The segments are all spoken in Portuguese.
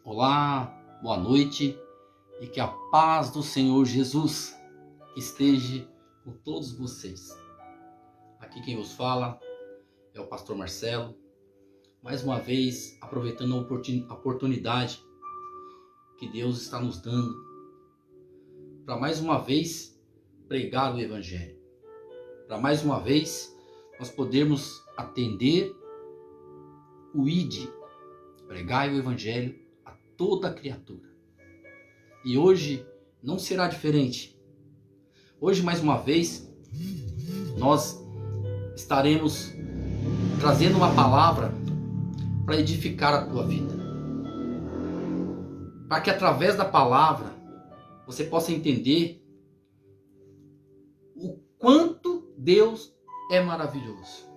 Olá, boa noite e que a paz do Senhor Jesus esteja com todos vocês. Aqui quem vos fala é o pastor Marcelo, mais uma vez aproveitando a oportunidade que Deus está nos dando para mais uma vez pregar o Evangelho, para mais uma vez nós podermos atender o ID, pregar o Evangelho toda criatura. E hoje não será diferente. Hoje, mais uma vez, nós estaremos trazendo uma palavra para edificar a tua vida. Para que através da palavra você possa entender o quanto Deus é maravilhoso.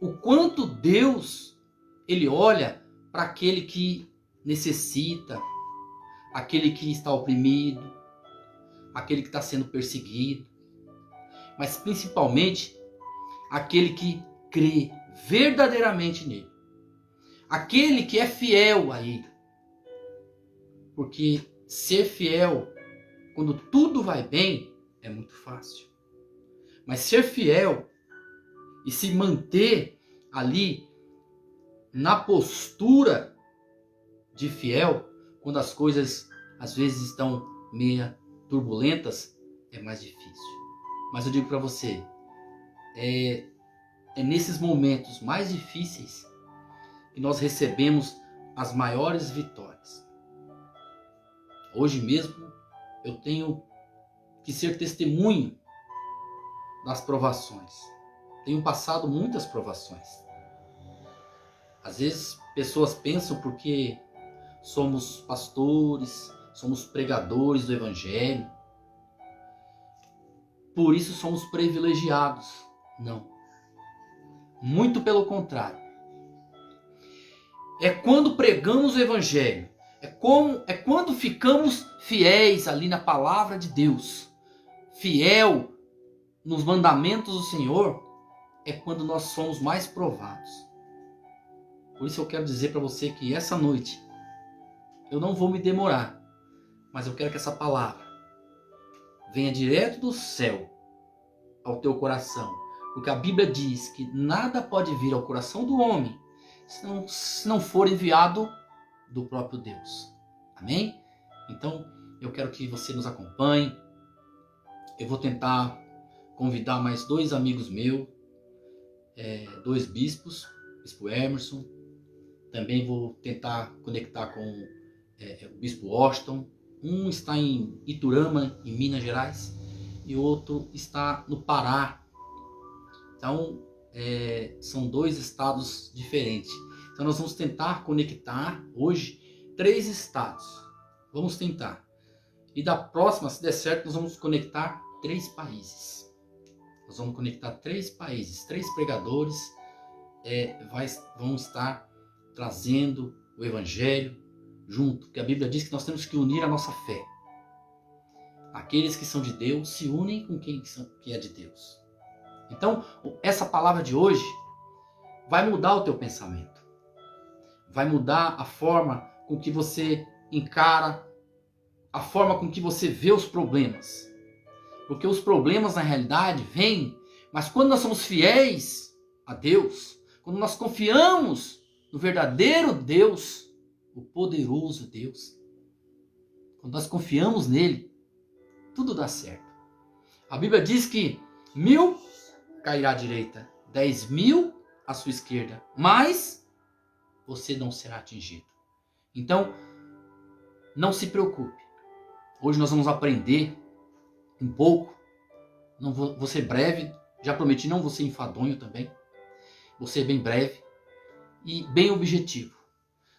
O quanto Deus, Ele olha para aquele que necessita, aquele que está oprimido, aquele que está sendo perseguido, mas principalmente aquele que crê verdadeiramente nele, aquele que é fiel a ele. Porque ser fiel, quando tudo vai bem, é muito fácil. Mas ser fiel e se manter ali na postura de fiel, quando as coisas às vezes estão meia turbulentas, é mais difícil. Mas eu digo para você, é nesses momentos mais difíceis que nós recebemos as maiores vitórias. Hoje mesmo eu tenho que ser testemunho das provações. Tenho passado muitas provações. Às vezes pessoas pensam porque somos pastores, somos pregadores do Evangelho, por isso somos privilegiados. Não. Muito pelo contrário. É quando pregamos o Evangelho, é quando ficamos fiéis ali na palavra de Deus, fiel nos mandamentos do Senhor, é quando nós somos mais provados. Por isso eu quero dizer para você que essa noite eu não vou me demorar, mas eu quero que essa palavra venha direto do céu ao teu coração. Porque a Bíblia diz que nada pode vir ao coração do homem se não for enviado do próprio Deus. Amém? Então eu quero que você nos acompanhe. Eu vou tentar convidar mais 2 amigos meus, 2 bispos, Bispo Emerson. Também vou tentar conectar com o Bispo Washington. Um está em Iturama, em Minas Gerais, e o outro está no Pará. Então, são 2 estados diferentes. Então, nós vamos tentar conectar hoje 3 estados. Vamos tentar. E da próxima, se der certo, nós vamos conectar 3 países. Nós vamos conectar 3 países, 3 pregadores vão estar trazendo o Evangelho junto, porque a Bíblia diz que nós temos que unir a nossa fé. Aqueles que são de Deus se unem com quem é de Deus. Então, essa palavra de hoje vai mudar o teu pensamento. Vai mudar a forma com que você encara, a forma com que você vê os problemas. Porque os problemas, na realidade, vêm, mas quando nós somos fiéis a Deus, quando nós confiamos no verdadeiro Deus, o poderoso Deus, quando nós confiamos nele, tudo dá certo. A Bíblia diz que 1000 cairá à direita, 10.000 à sua esquerda, mas você não será atingido. Então, não se preocupe. Hoje nós vamos aprender um pouco. Não vou ser breve, já prometi, não vou ser enfadonho também. Vou ser bem breve e bem objetivo.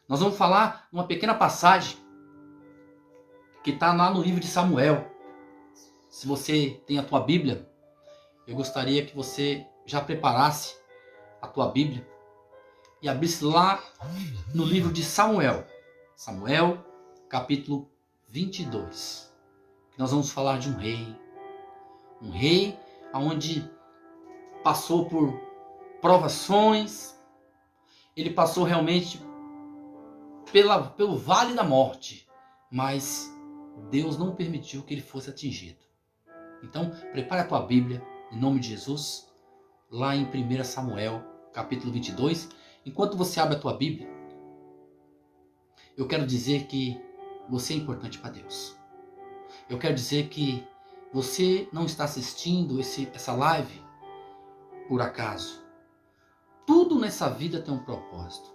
Nós vamos falar uma pequena passagem que está lá no livro de Samuel. Se você tem a tua Bíblia, eu gostaria que você já preparasse a tua Bíblia e abrisse lá no livro de Samuel. Samuel, capítulo 22. Nós vamos falar de um rei. Um rei onde passou por provações. Ele passou realmente pelo vale da morte, mas Deus não permitiu que ele fosse atingido. Então, prepare a tua Bíblia, em nome de Jesus, lá em 1 Samuel, capítulo 22. Enquanto você abre a tua Bíblia, eu quero dizer que você é importante para Deus. Eu quero dizer que você não está assistindo essa live por acaso. Tudo nessa vida tem um propósito.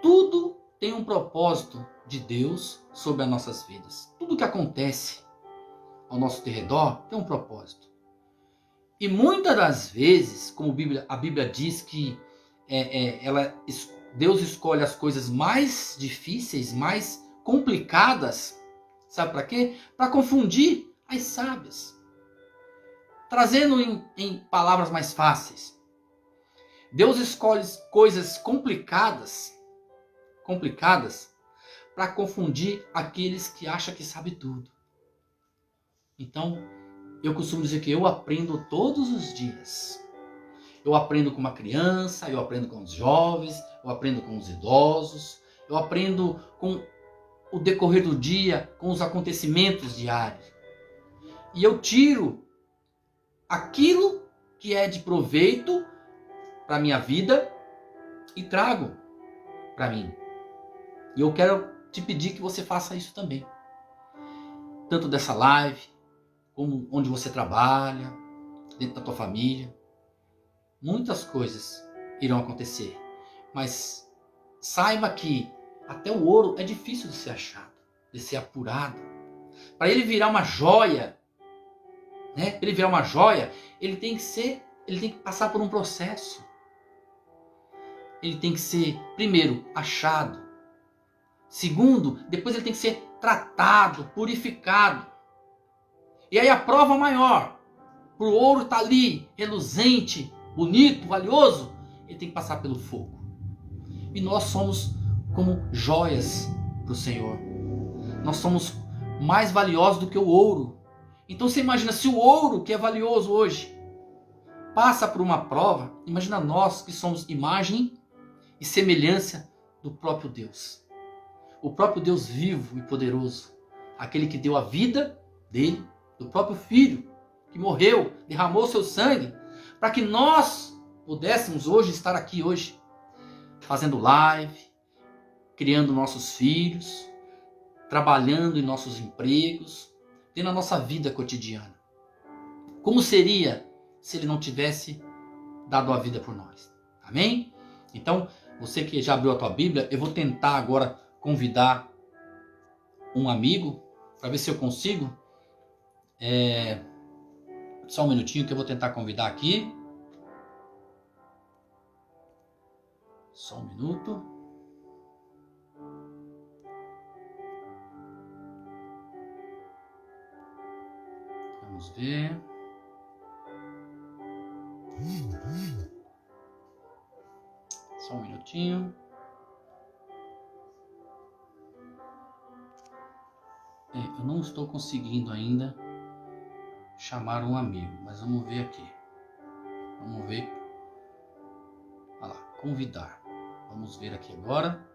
Tudo tem um propósito de Deus sobre as nossas vidas. Tudo que acontece ao nosso redor tem um propósito. E muitas das vezes, como a Bíblia diz que Deus escolhe as coisas mais difíceis, mais complicadas, sabe para quê? Para confundir as sábias. Trazendo em palavras mais fáceis. Deus escolhe coisas complicadas para confundir aqueles que acham que sabe tudo. Então, eu costumo dizer que eu aprendo todos os dias. Eu aprendo com uma criança, eu aprendo com os jovens, eu aprendo com os idosos, eu aprendo com o decorrer do dia, com os acontecimentos diários. E eu tiro aquilo que é de proveito para a minha vida e trago para mim. E eu quero te pedir que você faça isso também. Tanto dessa live, como onde você trabalha, dentro da tua família. Muitas coisas irão acontecer. Mas saiba que até o ouro é difícil de ser achado, de ser apurado. Para ele virar uma joia, né? Para ele virar uma joia, ele tem que passar por um processo. Ele tem que ser, primeiro, achado. Segundo, depois ele tem que ser tratado, purificado. E aí a prova maior, para o ouro estar ali, reluzente, bonito, valioso, ele tem que passar pelo fogo. E nós somos como joias para o Senhor. Nós somos mais valiosos do que o ouro. Então você imagina, se o ouro, que é valioso hoje, passa por uma prova, imagina nós que somos imagem e semelhança do próprio Deus. O próprio Deus vivo e poderoso. Aquele que deu a vida dele, do próprio Filho, que morreu, derramou seu sangue, para que nós pudéssemos hoje estar aqui hoje, fazendo live, criando nossos filhos, trabalhando em nossos empregos, tendo a nossa vida cotidiana. Como seria se ele não tivesse dado a vida por nós? Amém? Então, você que já abriu a tua Bíblia, eu vou tentar agora convidar um amigo, para ver se eu consigo. Só um minutinho que eu vou tentar convidar aqui. Só um minuto. Vamos ver. Só um minutinho. Eu não estou conseguindo ainda chamar um amigo, mas vamos ver aqui. Vamos ver. Olha lá, convidar. Vamos ver aqui agora.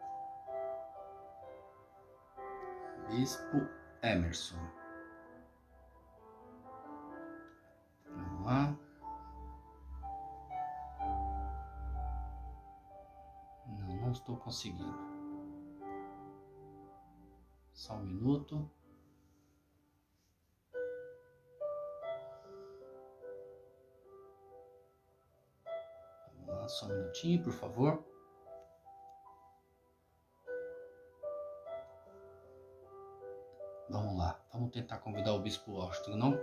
Bispo Emerson. Vamos lá. Não estou conseguindo. Só um minuto. Vamos lá, só um minutinho, por favor. Vamos lá, vamos tentar convidar o Bispo Washington.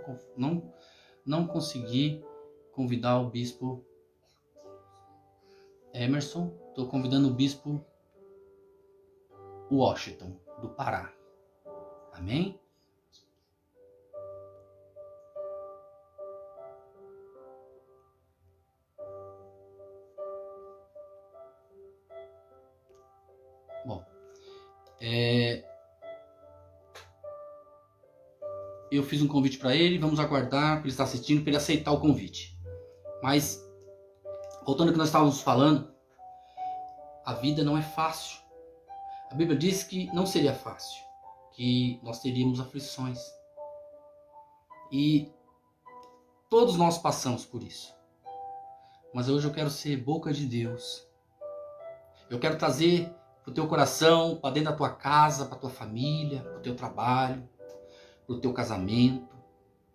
Não consegui convidar o Bispo Emerson. Estou convidando o Bispo Washington, do Pará. Amém? Bom, eu fiz um convite para ele, vamos aguardar para ele estar assistindo, para ele aceitar o convite. Mas, voltando ao que nós estávamos falando, a vida não é fácil. A Bíblia diz que não seria fácil, que nós teríamos aflições. E todos nós passamos por isso. Mas hoje eu quero ser boca de Deus. Eu quero trazer para o teu coração, para dentro da tua casa, para a tua família, para o teu trabalho, para o teu casamento,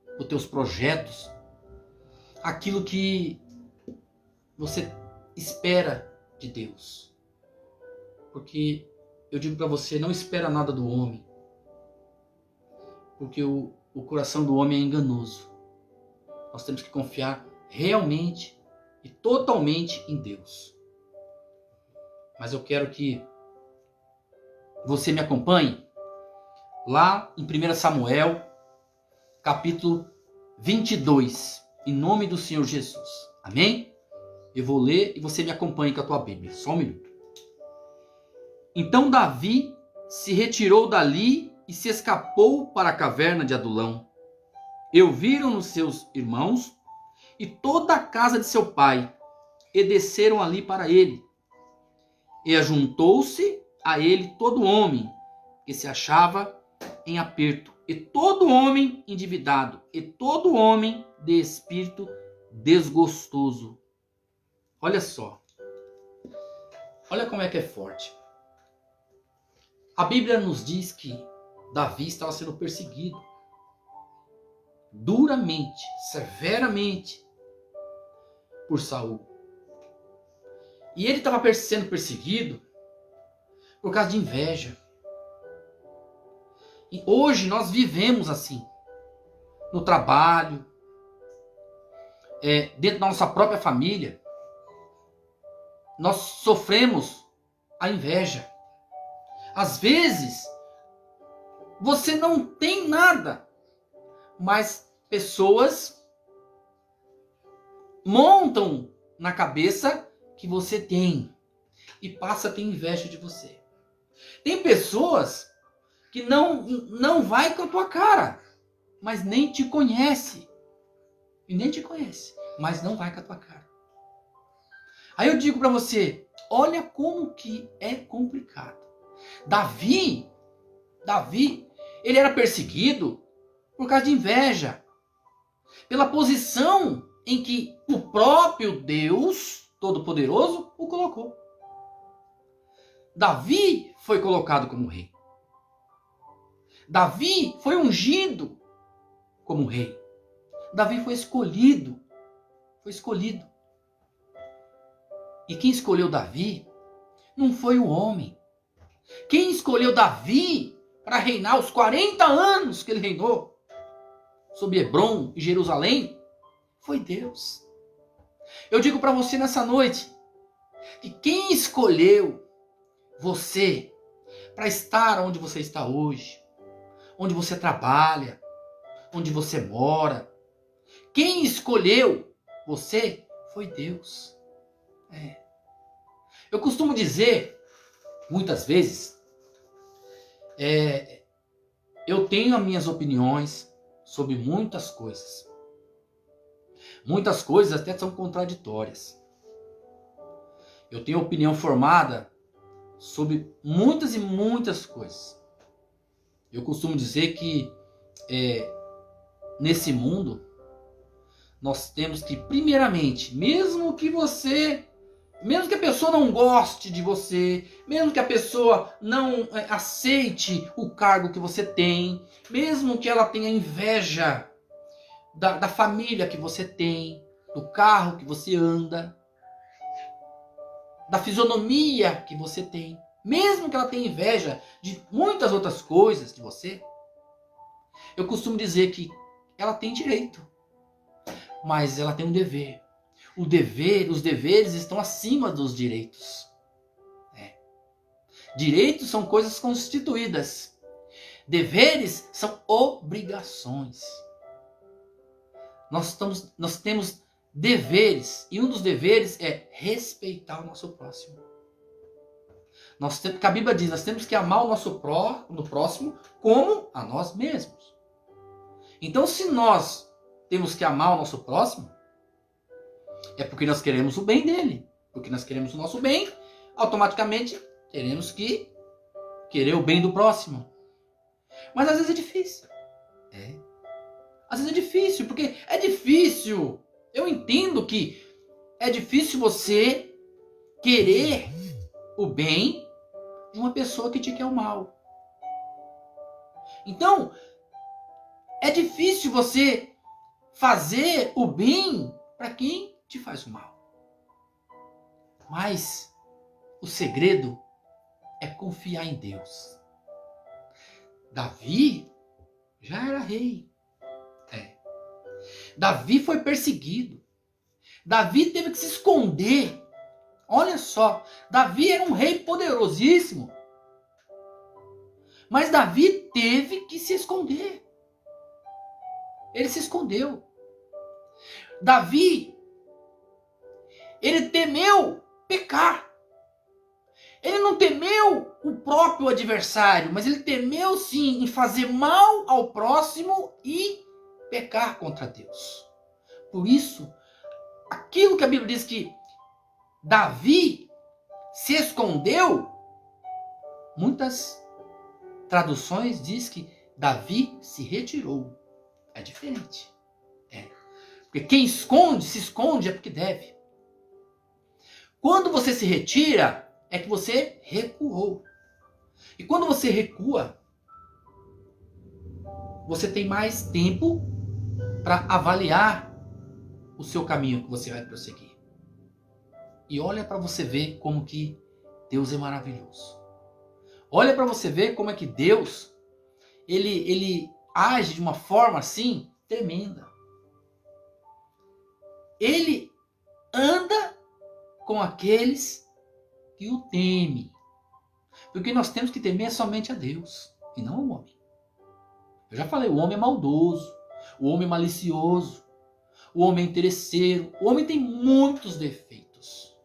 para os teus projetos, aquilo que você espera de Deus. Porque eu digo para você, não espera nada do homem. Porque o coração do homem é enganoso. Nós temos que confiar realmente e totalmente em Deus. Mas eu quero que você me acompanhe lá em 1 Samuel, capítulo 22, em nome do Senhor Jesus. Amém? Eu vou ler e você me acompanhe com a tua Bíblia. Só um minuto. Então Davi se retirou dali e se escapou para a caverna de Adulão. E ouviram-no seus irmãos e toda a casa de seu pai, e desceram ali para ele. E ajuntou-se a ele todo homem que se achava em aperto, e todo homem endividado, e todo homem de espírito desgostoso. Olha só. Olha como é que é forte. A Bíblia nos diz que Davi estava sendo perseguido duramente, severamente por Saul. E ele estava sendo perseguido por causa de inveja. E hoje nós vivemos assim, no trabalho, dentro da nossa própria família, nós sofremos a inveja. Às vezes, você não tem nada, mas pessoas montam na cabeça que você tem e passa a ter inveja de você. Tem pessoas que não vai com a tua cara, mas nem te conhece. E nem te conhece, mas não vai com a tua cara. Aí eu digo para você, olha como que é complicado. Davi, ele era perseguido por causa de inveja. Pela posição em que o próprio Deus Todo-Poderoso o colocou. Davi foi colocado como rei. Davi foi ungido como rei. Davi foi escolhido. Foi escolhido. E quem escolheu Davi não foi o homem. Quem escolheu Davi para reinar os 40 anos que ele reinou sobre Hebrom e Jerusalém foi Deus. Eu digo para você nessa noite que quem escolheu você para estar onde você está hoje, onde você trabalha, onde você mora, quem escolheu você foi Deus. Eu costumo dizer, muitas vezes, eu tenho as minhas opiniões sobre muitas coisas. Muitas coisas até são contraditórias. Eu tenho opinião formada sobre muitas e muitas coisas. Eu costumo dizer que nesse mundo nós temos que, primeiramente, mesmo que a pessoa não goste de você, mesmo que a pessoa não aceite o cargo que você tem, mesmo que ela tenha inveja da família que você tem, do carro que você anda, da fisionomia que você tem, mesmo que ela tenha inveja de muitas outras coisas de você, eu costumo dizer que ela tem direito, mas ela tem um dever. Os deveres estão acima dos direitos. Direitos são coisas constituídas. Deveres são obrigações. Nós temos deveres, e um dos deveres é respeitar o nosso próximo. A Bíblia diz, nós temos que amar o nosso próximo como a nós mesmos. Então, se nós temos que amar o nosso próximo, é porque nós queremos o bem dele. Porque nós queremos o nosso bem, automaticamente teremos que querer o bem do próximo. Mas às vezes é difícil. Às vezes é difícil, porque é difícil. Eu entendo que é difícil você querer o bem de uma pessoa que te quer o mal. Então, é difícil você fazer o bem para quem te faz o mal. Mas o segredo é confiar em Deus. Davi já era rei. Davi foi perseguido. Davi teve que se esconder. Olha só, Davi era um rei poderosíssimo. Mas Davi teve que se esconder. Ele se escondeu. Davi, ele temeu pecar. Ele não temeu o próprio adversário, mas ele temeu sim em fazer mal ao próximo e pecar contra Deus. Por isso, aquilo que a Bíblia diz que Davi se escondeu, muitas traduções diz que Davi se retirou. É diferente. Porque quem esconde, se esconde é porque deve. Quando você se retira, é que você recuou. E quando você recua, você tem mais tempo para avaliar o seu caminho que você vai prosseguir. E olha para você ver como que Deus é maravilhoso. Olha para você ver como é que Deus ele age de uma forma assim tremenda. Ele anda com aqueles que o temem. Porque nós temos que temer somente a Deus e não ao homem. Eu já falei, o homem é maldoso, o homem é malicioso, o homem é interesseiro, o homem tem muitos defeitos.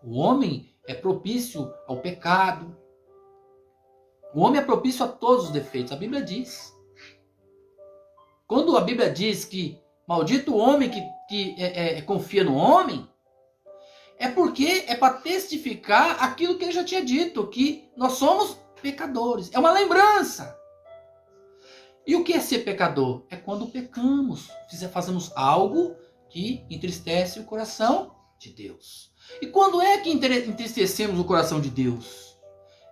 O homem é propício ao pecado. O homem é propício a todos os defeitos. A Bíblia diz. Quando a Bíblia diz que maldito o homem que confia no homem, é porque é para testificar aquilo que ele já tinha dito, que nós somos pecadores. É uma lembrança. E o que é ser pecador? É quando pecamos, fazemos algo que entristece o coração de Deus. E quando é que entristecemos o coração de Deus?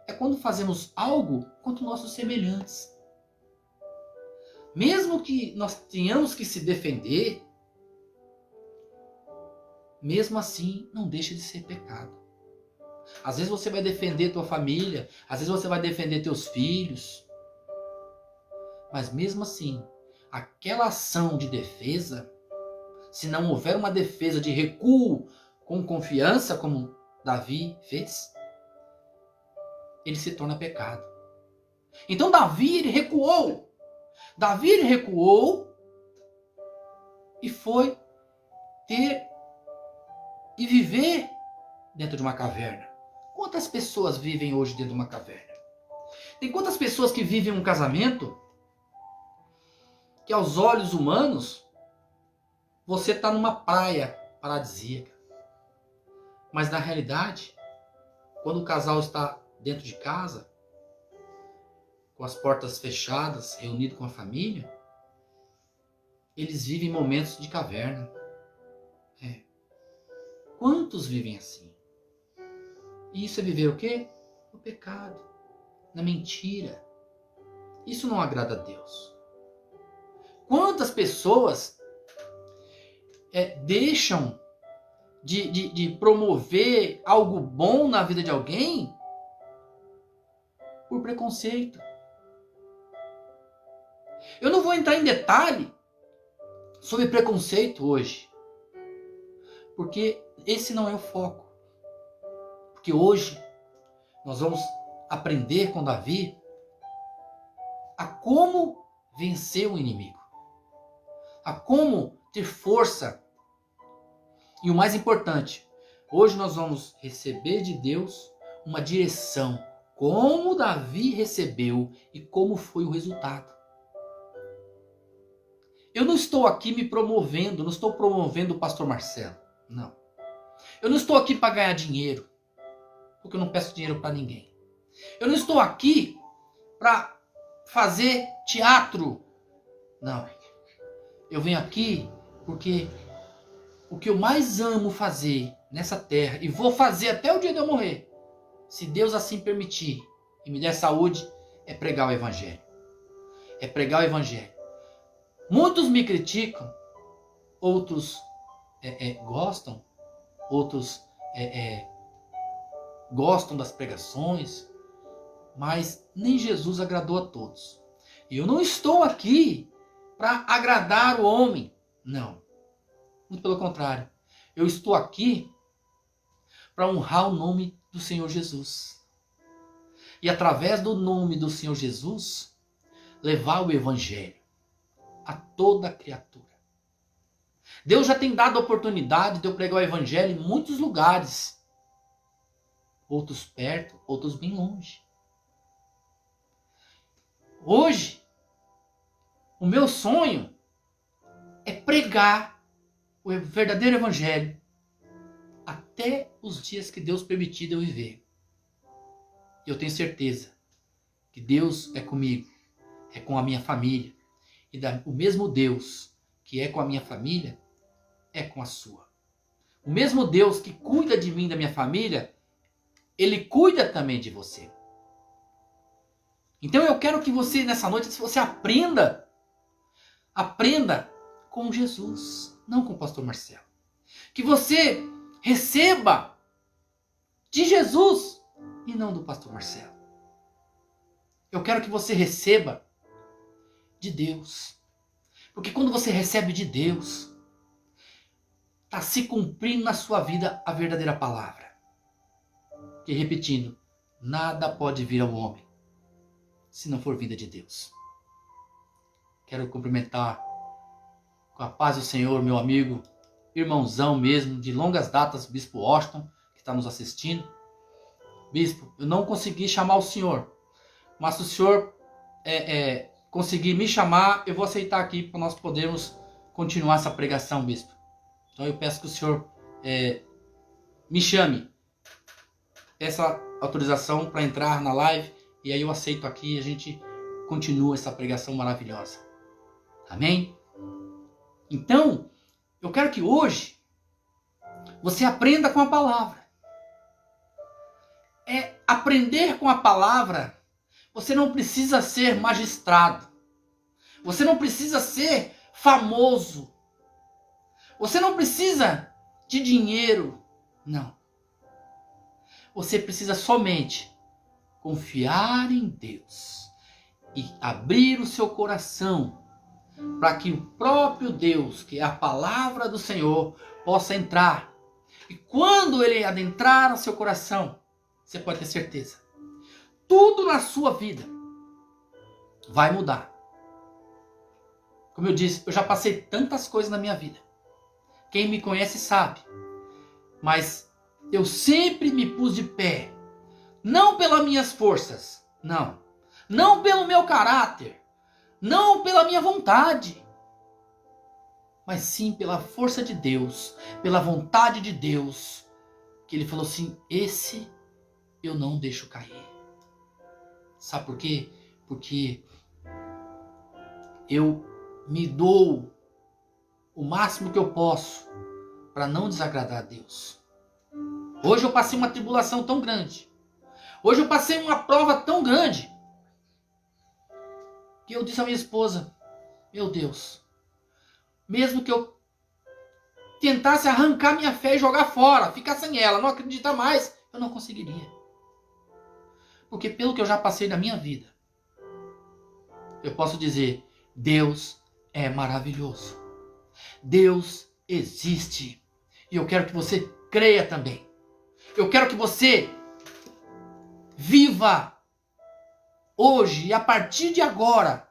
É quando fazemos algo contra nossos semelhantes. Mesmo que nós tenhamos que se defender, mesmo assim não deixa de ser pecado. Às vezes você vai defender tua família, às vezes você vai defender teus filhos. Mas mesmo assim, aquela ação de defesa, se não houver uma defesa de recuo com confiança, como Davi fez, ele se torna pecado. Então Davi, ele recuou. Davi, ele recuou e foi ter e viver dentro de uma caverna. Quantas pessoas vivem hoje dentro de uma caverna? Tem quantas pessoas que vivem um casamento que aos olhos humanos você está numa praia paradisíaca. Mas na realidade, quando o casal está dentro de casa, com as portas fechadas, reunido com a família, eles vivem momentos de caverna. Quantos vivem assim? E isso é viver o quê? No pecado, na mentira. Isso não agrada a Deus. Quantas pessoas deixam de promover algo bom na vida de alguém por preconceito? Eu não vou entrar em detalhe sobre preconceito hoje, porque esse não é o foco. Porque hoje nós vamos aprender com Davi a como vencer o inimigo, a como ter força. E o mais importante, hoje nós vamos receber de Deus uma direção, como Davi recebeu e como foi o resultado. Eu não estou aqui me promovendo, não estou promovendo o pastor Marcelo, não. Eu não estou aqui para ganhar dinheiro, porque eu não peço dinheiro para ninguém. Eu não estou aqui para fazer teatro. Não. Eu venho aqui porque o que eu mais amo fazer nessa terra, e vou fazer até o dia de eu morrer, se Deus assim permitir e me der saúde, é pregar o Evangelho. É pregar o Evangelho. Muitos me criticam, outros gostam, outros gostam das pregações, mas nem Jesus agradou a todos. E eu não estou aqui para agradar o homem, não. Muito pelo contrário. Eu estou aqui para honrar o nome do Senhor Jesus. E através do nome do Senhor Jesus, levar o Evangelho a toda criatura. Deus já tem dado a oportunidade de eu pregar o Evangelho em muitos lugares. Outros perto, outros bem longe. Hoje, o meu sonho é pregar o verdadeiro Evangelho até os dias que Deus permitir eu viver. Eu tenho certeza que Deus é comigo, é com a minha família. E o mesmo Deus que é com a minha família, é com a sua. O mesmo Deus que cuida de mim e da minha família, Ele cuida também de você. Então eu quero que você, nessa noite, você aprenda com Jesus, não com o pastor Marcelo. Que você receba de Jesus e não do pastor Marcelo. Eu quero que você receba de Deus. Porque quando você recebe de Deus, está se cumprindo na sua vida a verdadeira palavra. Que, repetindo, nada pode vir ao homem se não for vinda de Deus. Quero cumprimentar com a paz do Senhor, meu amigo, irmãozão mesmo, de longas datas, Bispo Washington, que está nos assistindo. Bispo, eu não consegui chamar o senhor, mas se o senhor conseguir me chamar, eu vou aceitar aqui para nós podermos continuar essa pregação, Bispo. Então eu peço que o senhor me chame essa autorização para entrar na live, e aí eu aceito aqui e a gente continua essa pregação maravilhosa. Amém? Então, eu quero que hoje você aprenda com a palavra. Aprender com a palavra, você não precisa ser magistrado. Você não precisa ser famoso. Você não precisa de dinheiro. Não. Você precisa somente confiar em Deus e abrir o seu coração para que o próprio Deus, que é a palavra do Senhor, possa entrar. E quando Ele adentrar no seu coração, você pode ter certeza, tudo na sua vida vai mudar. Como eu disse, eu já passei tantas coisas na minha vida. Quem me conhece sabe. Mas eu sempre me pus de pé. Não pelas minhas forças. Não. Não pelo meu caráter. Não pela minha vontade. Mas sim pela força de Deus. Pela vontade de Deus. Que Ele falou assim, esse eu não deixo cair. Sabe por quê? Porque eu me dou o máximo que eu posso para não desagradar a Deus. Hoje eu passei uma tribulação tão grande. Hoje eu passei uma prova tão grande. Que eu disse à minha esposa, meu Deus, mesmo que eu tentasse arrancar minha fé e jogar fora, ficar sem ela, não acreditar mais, eu não conseguiria. Porque pelo que eu já passei na minha vida, eu posso dizer, Deus é maravilhoso. Deus existe. E eu quero que você creia também. Eu quero que você viva hoje e a partir de agora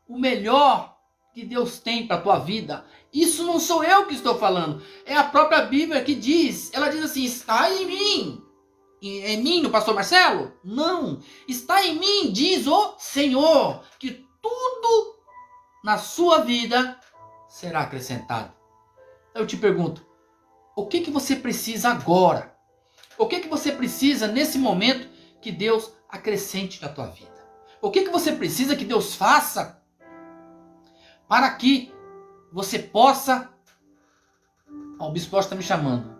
o melhor que Deus tem para a tua vida. Isso não sou eu que estou falando. É a própria Bíblia que diz. Ela diz assim, está em mim. Em mim, no pastor Marcelo? Não. Está em mim, diz o Senhor, que tudo na sua vida será acrescentado. Eu te pergunto, o que você precisa agora? O que você precisa nesse momento que Deus acrescente na tua vida? O que você precisa que Deus faça para que você possa... Ó, o Bispo está me chamando.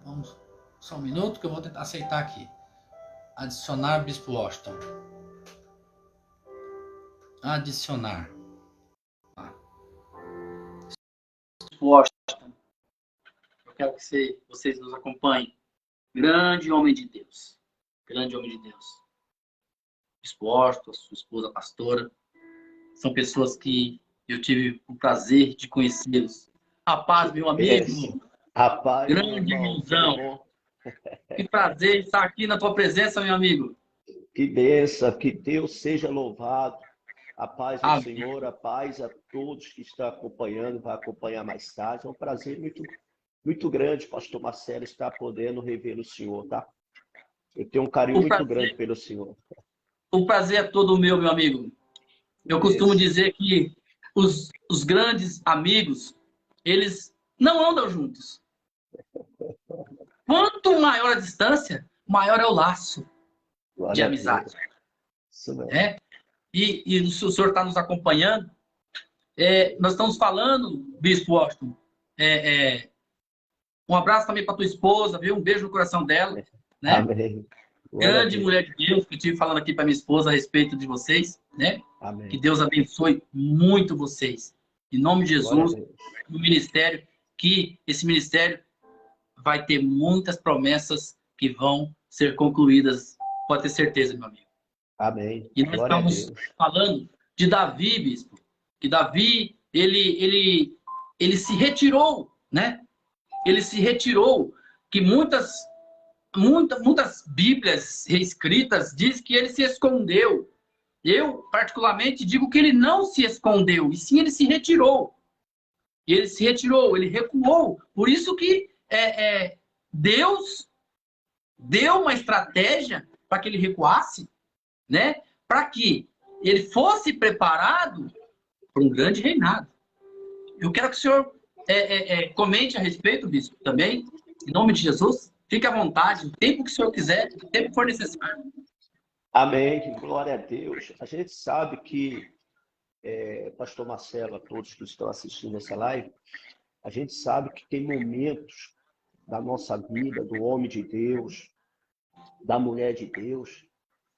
Vamos, só um minuto que eu vou tentar aceitar aqui. Adicionar Bispo Washington. Adicionar. Bispo Washington, eu quero que vocês nos acompanhem. Grande homem de Deus. Grande homem de Deus. Bispo Washington, sua esposa pastora. São pessoas que eu tive o prazer de conhecê-los. Rapaz, meu amigo. Rapaz, grande irmãozão. Que prazer estar aqui na tua presença, meu amigo. Que bênção, que Deus seja louvado. A paz do Amém. Senhor, a paz a todos que estão acompanhando, vai acompanhar mais tarde. É um prazer muito grande, pastor Marcelo, estar podendo rever o Senhor, tá? Eu tenho um carinho muito grande pelo Senhor. O prazer é todo meu, meu amigo. Eu costumo dizer que os grandes amigos, eles não andam juntos. Quanto maior a distância, maior é o laço de amizade. Isso mesmo. E o senhor está nos acompanhando. Nós estamos falando, Bispo Washington. Um abraço também para tua esposa, viu? Um beijo no coração dela. Né? Amém. Grande mulher de Deus, que eu estive falando aqui para minha esposa a respeito de vocês, né? Amém. Que Deus abençoe muito vocês. Em nome de Jesus, no ministério, que esse ministério vai ter muitas promessas que vão ser concluídas, pode ter certeza, meu amigo. Amém. E nós estamos falando de Davi, bispo, que Davi, ele se retirou, né? Ele se retirou, que muitas Bíblias reescritas diz que ele se escondeu. Eu, particularmente, digo que ele não se escondeu, e sim ele se retirou. Ele se retirou, ele recuou. Por isso que Deus deu uma estratégia para que ele recuasse, né? Para que ele fosse preparado para um grande reinado. Eu quero que o senhor comente a respeito disso também, em nome de Jesus. Fique à vontade, o tempo que o senhor quiser, o tempo que for necessário. Amém, glória a Deus. A gente sabe que, pastor Marcelo, a todos que estão assistindo essa live, a gente sabe que tem momentos da nossa vida, do homem de Deus, da mulher de Deus,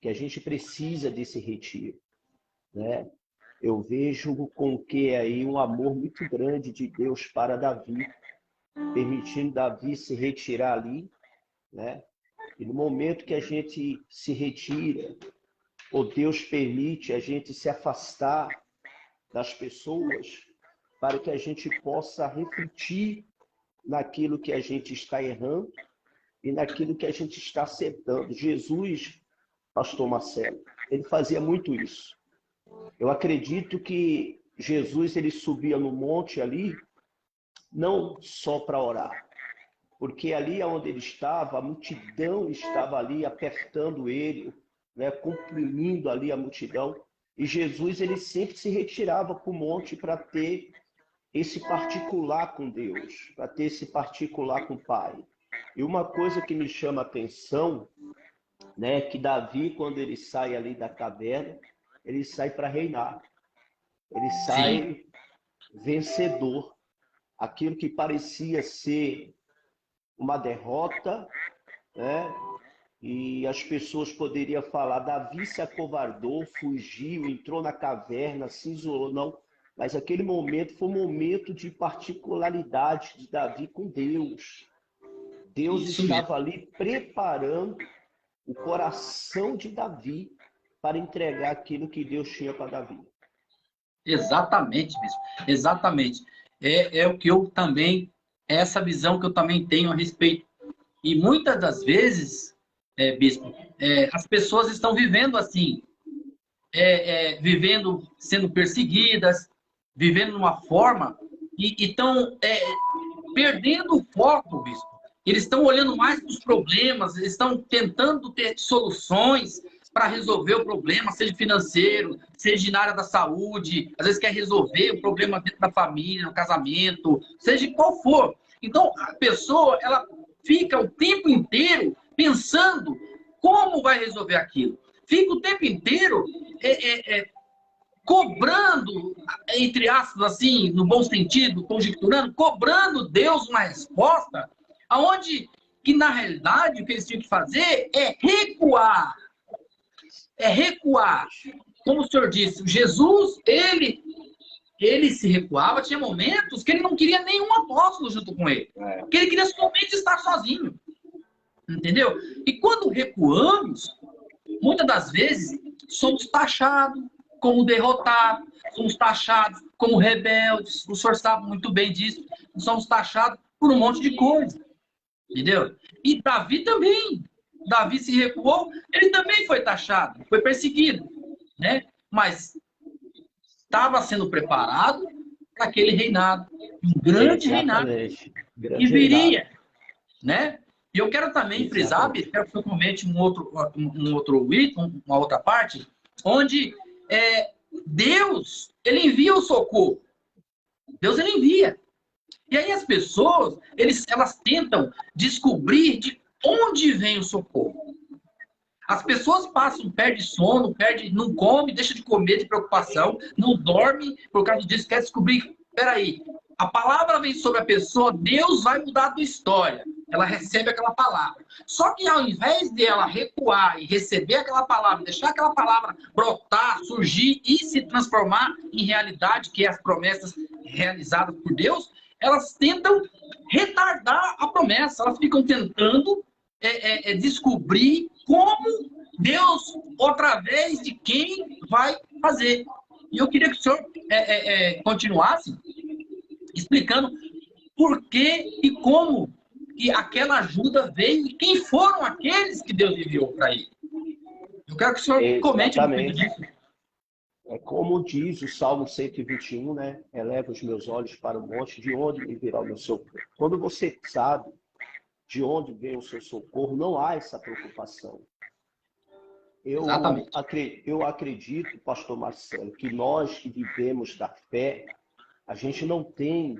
que a gente precisa desse retiro, né? Eu vejo com que aí um amor muito grande de Deus para Davi, permitindo Davi se retirar ali, né? E no momento que a gente se retira, ou Deus permite a gente se afastar das pessoas, para que a gente possa refletir naquilo que a gente está errando e naquilo que a gente está acertando. Jesus, pastor Marcelo, ele fazia muito isso. Eu acredito que Jesus, ele subia no monte ali, não só para orar, porque ali onde ele estava, a multidão estava ali apertando ele, né, comprimindo ali a multidão, e Jesus, ele sempre se retirava para o monte para ter esse particular com Deus, para ter esse particular com o Pai. E uma coisa que me chama a atenção, né, que Davi, quando ele sai ali da caverna, ele sai para reinar. Ele sai vencedor. Aquilo que parecia ser uma derrota, né? E as pessoas poderiam falar, Davi se acovardou, fugiu, entrou na caverna, se isolou. Não, mas aquele momento foi um momento de particularidade de Davi com Deus. Deus estava ali preparando o coração de Davi para entregar aquilo que Deus tinha para Davi. Exatamente, bispo. Exatamente. É o que eu também, essa visão que eu também tenho a respeito. E muitas das vezes, bispo, as pessoas estão vivendo assim, vivendo, sendo perseguidas, vivendo de uma forma, e estão perdendo o foco, bispo. Eles estão olhando mais para os problemas, eles estão tentando ter soluções para resolver o problema, seja financeiro, seja na área da saúde, às vezes quer resolver o problema dentro da família, no casamento, seja qual for. Então, a pessoa, ela fica o tempo inteiro pensando como vai resolver aquilo? Fica o tempo inteiro cobrando, entre aspas, assim, no bom sentido, conjecturando, cobrando Deus uma resposta, aonde que, na realidade, o que eles tinham que fazer é recuar. É recuar. Como o senhor disse, Jesus, ele se recuava, tinha momentos que ele não queria nenhum apóstolo junto com ele. Que ele queria somente estar sozinho. Entendeu? E quando recuamos, muitas das vezes, somos taxados como derrotados, somos taxados como rebeldes. O senhor sabe muito bem disso. Somos taxados por um monte de coisa. Entendeu? E Davi também. Davi se recuou, ele também foi taxado, foi perseguido, né? Mas estava sendo preparado para aquele reinado, um grande reinado, que viria, né? E eu quero também frisar, quero que você comente um outro item, uma outra parte, onde Deus, ele envia o socorro. Deus, ele envia. E aí as pessoas, elas tentam descobrir de onde vem o socorro. As pessoas perdem sono, não come, deixa de comer de preocupação, não dorme por causa disso, quer descobrir, peraí, a palavra vem sobre a pessoa, Deus vai mudar a tua história. Ela recebe aquela palavra. Só que ao invés dela recuar e receber aquela palavra, deixar aquela palavra brotar, surgir e se transformar em realidade, que é as promessas realizadas por Deus, elas tentam retardar a promessa. Elas ficam tentando descobrir como Deus, através de quem vai fazer. E eu queria que o senhor continuasse explicando por que e como que aquela ajuda veio e quem foram aqueles que Deus enviou para ele. Eu quero que o senhor comente um pouco disso. É como diz o Salmo 121, né? Eleva os meus olhos para o monte, de onde me virá o meu socorro. Quando você sabe de onde vem o seu socorro, não há essa preocupação. Eu acredito, pastor Marcelo, que nós que vivemos da fé, a gente não tem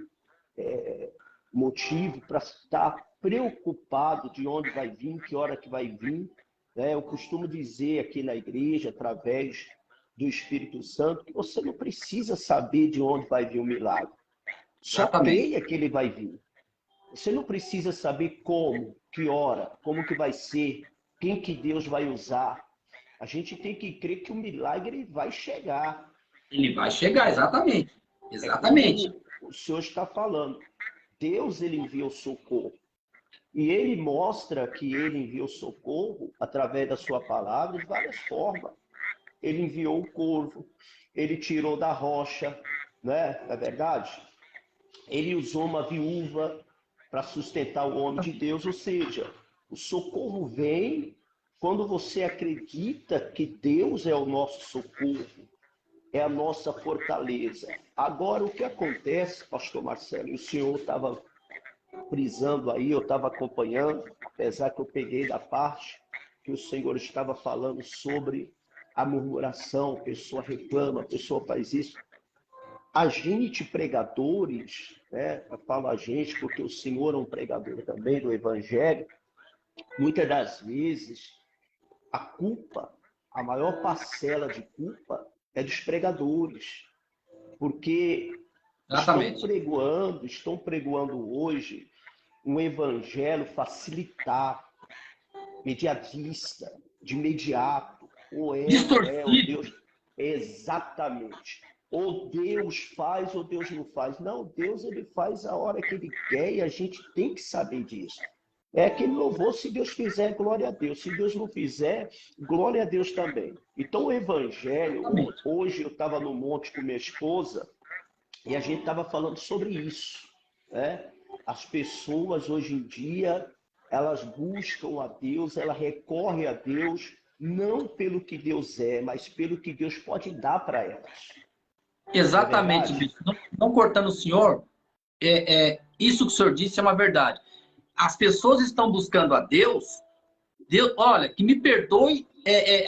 motivo para estar preocupado de onde vai vir, que hora que vai vir. Né? Eu costumo dizer aqui na igreja, através do Espírito Santo, que você não precisa saber de onde vai vir o milagre. Só creia que ele vai vir. Você não precisa saber como, que hora, como que vai ser, quem que Deus vai usar. A gente tem que crer que o milagre vai chegar. Ele vai chegar, exatamente. Exatamente. O senhor está falando. Deus, ele envia o socorro. E ele mostra que ele envia o socorro através da sua palavra de várias formas. Ele enviou o corvo, ele tirou da rocha, né? Não é verdade? Ele usou uma viúva para sustentar o homem de Deus, ou seja, o socorro vem quando você acredita que Deus é o nosso socorro, é a nossa fortaleza. Agora, o que acontece, pastor Marcelo, e o senhor estava frisando aí, eu estava acompanhando, apesar que eu peguei da parte que o senhor estava falando sobre a murmuração, a pessoa reclama, a pessoa faz isso. A gente, pregadores, né, eu falo a gente porque o senhor é um pregador também do Evangelho, muitas das vezes a culpa, a maior parcela de culpa é dos pregadores, porque estão pregoando hoje um evangelho facilitado, mediatista, de imediato, ou Deus, exatamente. Ou Deus faz ou Deus não faz. Não, Deus ele faz a hora que ele quer e a gente tem que saber disso. É aquele louvor, se Deus fizer, glória a Deus. Se Deus não fizer, glória a Deus também. Então o evangelho, hoje eu estava no monte com minha esposa e a gente estava falando sobre isso. Né? As pessoas hoje em dia, elas buscam a Deus, elas recorrem a Deus, não pelo que Deus é, mas pelo que Deus pode dar para elas. Exatamente, Bispo. Não cortando o senhor, isso que o senhor disse é uma verdade. As pessoas estão buscando a Deus, olha, que me perdoe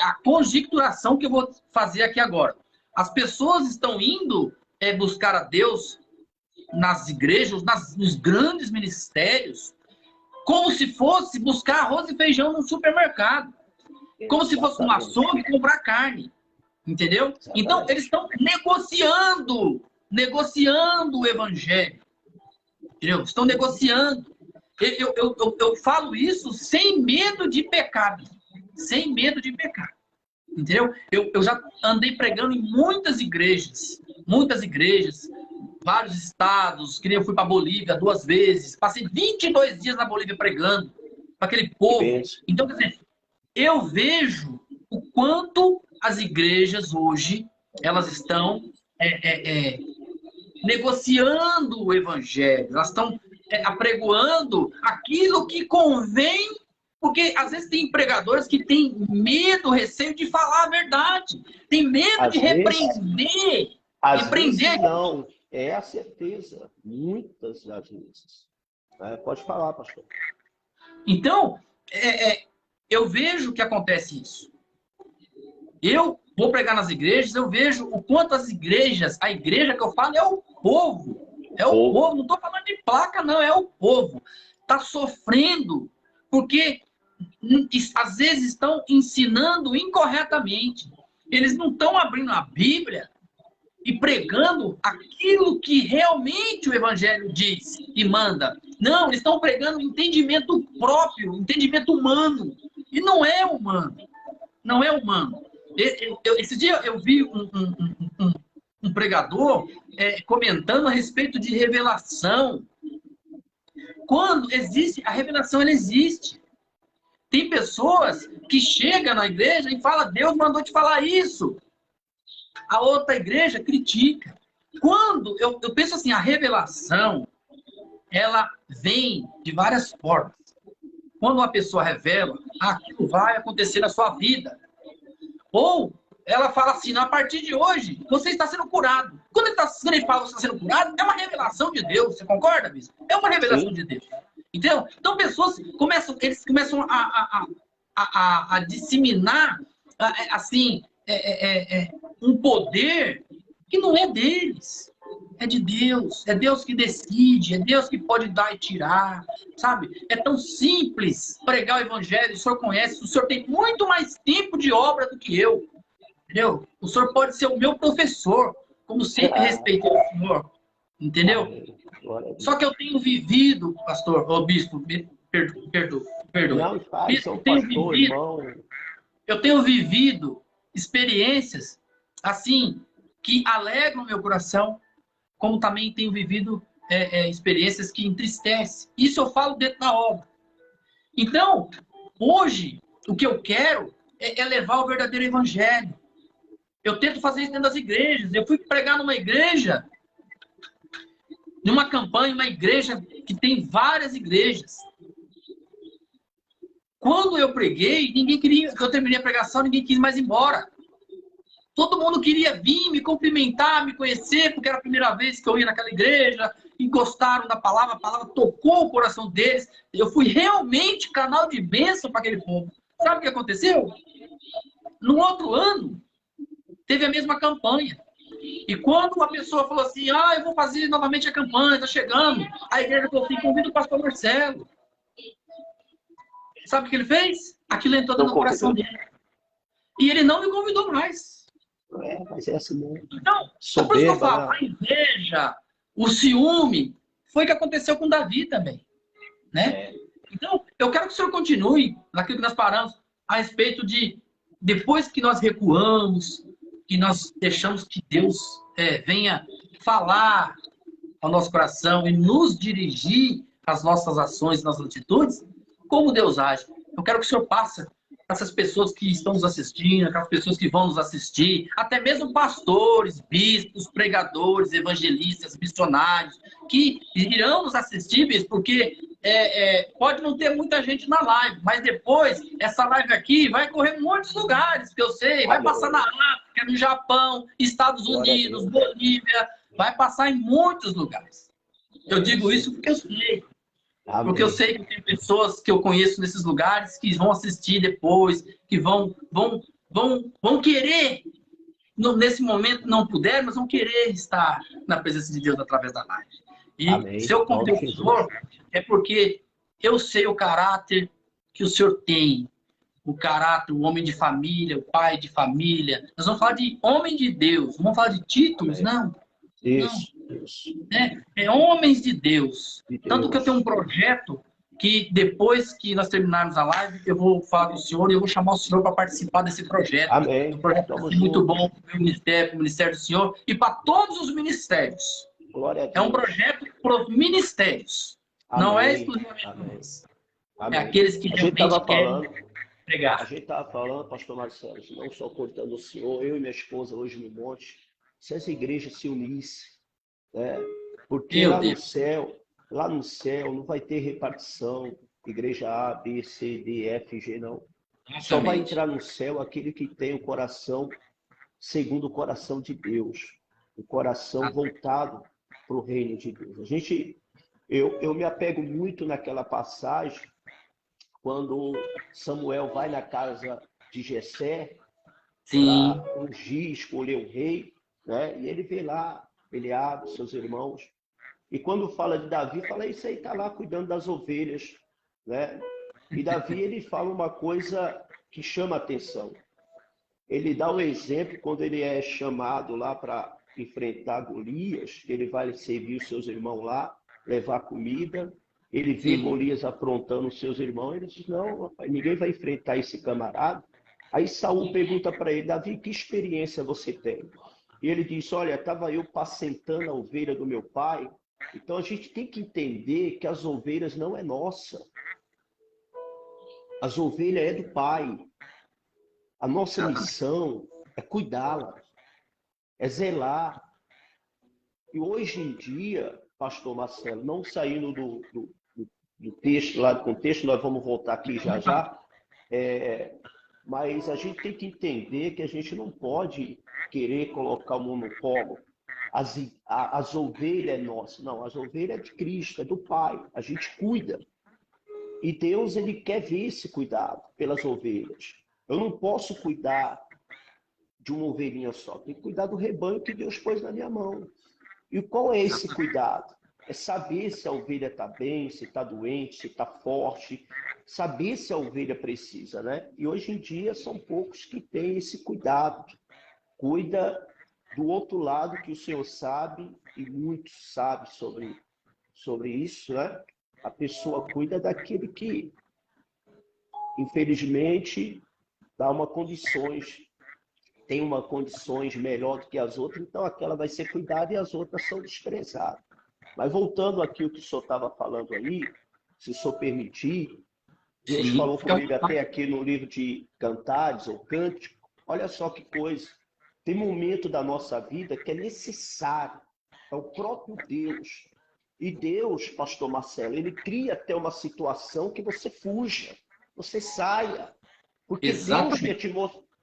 a conjecturação que eu vou fazer aqui agora. As pessoas estão indo buscar a Deus nas igrejas, nos grandes ministérios, como se fosse buscar arroz e feijão no supermercado. Como se fosse um açougue comprar carne. Entendeu? Exatamente. Então, eles estão negociando o evangelho. Entendeu? Estão negociando. Eu falo isso sem medo de pecado. Sem medo de pecado. Entendeu? Eu já andei pregando em muitas igrejas, vários estados, que nem eu fui para Bolívia 2 vezes, passei 22 dias na Bolívia pregando para aquele povo. Então, quer dizer, eu vejo o quanto as igrejas hoje, elas estão negociando o evangelho, elas estão apregoando aquilo que convém, porque às vezes tem pregadores que têm medo, receio de falar a verdade, tem medo Às de vezes- repreender. Às Repreender. vezes não, é a certeza, muitas das vezes. Pode falar, pastor. Então, eu vejo que acontece isso. Eu vou pregar nas igrejas, eu vejo o quanto as igrejas, a igreja que eu falo é o povo. É o povo, não estou falando de placa, não, é o povo. Está sofrendo, porque às vezes estão ensinando incorretamente. Eles não estão abrindo a Bíblia e pregando aquilo que realmente o Evangelho diz e manda. Não, eles estão pregando entendimento próprio, entendimento humano. E não é humano. Não é humano. Esse dia eu vi um pregador comentando a respeito de revelação. Quando existe, a revelação ela existe. Tem pessoas que chegam na igreja e falam, Deus mandou te falar isso. A outra igreja critica. Quando eu penso assim, a revelação, ela vem de várias formas. Quando uma pessoa revela, aquilo vai acontecer na sua vida. Ou ela fala assim, a partir de hoje, você está sendo curado. Quando ele fala que você está sendo curado, é uma revelação de Deus. Você concorda, bispo? É uma revelação de Deus. Entendeu? Então, eles começam a disseminar, assim, um poder que não é deles. É de Deus. É Deus que decide. É Deus que pode dar e tirar. Sabe? É tão simples pregar o evangelho. O senhor conhece. O senhor tem muito mais tempo de obra do que eu. Entendeu? O senhor pode ser o meu professor. Como sempre respeitei o senhor. Entendeu? Só que eu tenho vivido, pastor, ou bispo, perdoe. Não, pai, Bispo, eu tenho vivido experiências assim que alegram o meu coração, como também tenho vivido experiências que entristecem. Isso eu falo dentro da obra. Então, hoje, o que eu quero é levar o verdadeiro evangelho. Eu tento fazer isso dentro das igrejas. Eu fui pregar numa igreja, numa campanha, uma igreja que tem várias igrejas. Quando eu preguei, ninguém queria que eu terminei a pregação, ninguém quis mais ir embora. Todo mundo queria vir, me cumprimentar, me conhecer, porque era a primeira vez que eu ia naquela igreja, encostaram na palavra, a palavra tocou o coração deles. Eu fui realmente canal de bênção para aquele povo. Sabe o que aconteceu? No outro ano, teve a mesma campanha. E quando a pessoa falou assim, eu vou fazer novamente a campanha, está chegando, a igreja falou assim, convida o pastor Marcelo. Sabe o que ele fez? Aquilo entrou no coração dele. E ele não me convidou mais. Mas é assim mesmo. Então, por isso que eu falo, a inveja, o ciúme, foi o que aconteceu com Davi também. Né? Então, eu quero que o senhor continue naquilo que nós paramos, a respeito de, depois que nós recuamos, que nós deixamos que Deus venha falar ao nosso coração e nos dirigir as nossas ações, nossas atitudes, como Deus age. Eu quero que o senhor passe para essas pessoas que estão nos assistindo, aquelas pessoas que vão nos assistir, até mesmo pastores, bispos, pregadores, evangelistas, missionários, que irão nos assistir, bispo, porque pode não ter muita gente na live, mas depois, essa live aqui vai correr em muitos lugares, que eu sei, vai passar na África, no Japão, Estados Unidos, Bolívia, vai passar em muitos lugares. Eu digo isso porque eu sei. Amém. Porque eu sei que tem pessoas que eu conheço nesses lugares que vão assistir depois, que vão querer, nesse momento não puder, mas vão querer estar na presença de Deus através da live. E Amém. se eu contei o Senhor, é porque eu sei o caráter que o Senhor tem. o caráter, o homem de família, o pai de família. Nós vamos falar de homem de Deus, não vamos falar de títulos, Amém. não. Não, Isso. né? É homens de Deus. De Tanto que eu tenho um Deus. projeto que depois que nós terminarmos a live, eu vou falar com o senhor e eu vou chamar o senhor para participar desse projeto. Amém. Um projeto Tamo muito junto. bom para o ministério do senhor e para todos os ministérios. Glória a Deus. É um projeto para os ministérios. Não é Amém. exclusivamente para Amém. nós. Amém. É aqueles que A gente realmente estava querem falando, pregar. pastor Marcelo, não só cortando o senhor, eu e minha esposa hoje no monte, se as igrejas se unissem, né? Porque Meu Deus. lá no céu não vai ter repartição, igreja A, B, C, D, F, G, não. Só vai Exatamente. entrar no céu aquele que tem o coração segundo o coração de Deus, o coração voltado para o reino de Deus. Eu me apego muito naquela passagem quando Samuel vai na casa de Jessé Sim. para ungir, escolher um rei, né? E ele vê lá Eliabe, seus irmãos. E quando fala de Davi, fala isso aí, está lá cuidando das ovelhas, né? E Davi, ele fala uma coisa que chama a atenção. Ele dá um exemplo quando ele é chamado lá para enfrentar Golias, ele vai servir os seus irmãos lá, levar comida. Ele vê Sim. Golias aprontando os seus irmãos, ele diz: não, rapaz, ninguém vai enfrentar esse camarada. Aí Saul pergunta para ele: Davi, que experiência você tem? E ele diz: olha, estava eu pacentando a ovelha do meu pai. Então a gente tem que entender que as ovelhas não é nossa. As ovelhas é do pai. A nossa missão é cuidá-las, é zelar. E hoje em dia, pastor Marcelo, não saindo do texto, lá do contexto, nós vamos voltar aqui já, mas a gente tem que entender que a gente não pode querer colocar o mundo no colo. As ovelhas é nossa. Não, as ovelhas é de Cristo, é do Pai. A gente cuida. E Deus, ele quer ver esse cuidado pelas ovelhas. Eu não posso cuidar de uma ovelhinha só. Tem que cuidar do rebanho que Deus pôs na minha mão. E qual é esse cuidado? É saber se a ovelha está bem, se está doente, se está forte. Saber se a ovelha precisa, né? E hoje em dia são poucos que têm esse cuidado. Cuida do outro lado que o Senhor sabe, e muitos sabem sobre isso, né? A pessoa cuida daquele que, infelizmente, dá uma condições, tem uma condições melhor do que as outras, então aquela vai ser cuidada e as outras são desprezadas. Mas voltando aqui o que o senhor estava falando aí, se o senhor permitir, Deus Sim. falou comigo até aqui no livro de Cantares ou Cântico. Olha só que coisa. Tem momento da nossa vida que é necessário. É o próprio Deus. E Deus, pastor Marcelo, ele cria até uma situação que você fuja, você saia. Porque Exatamente.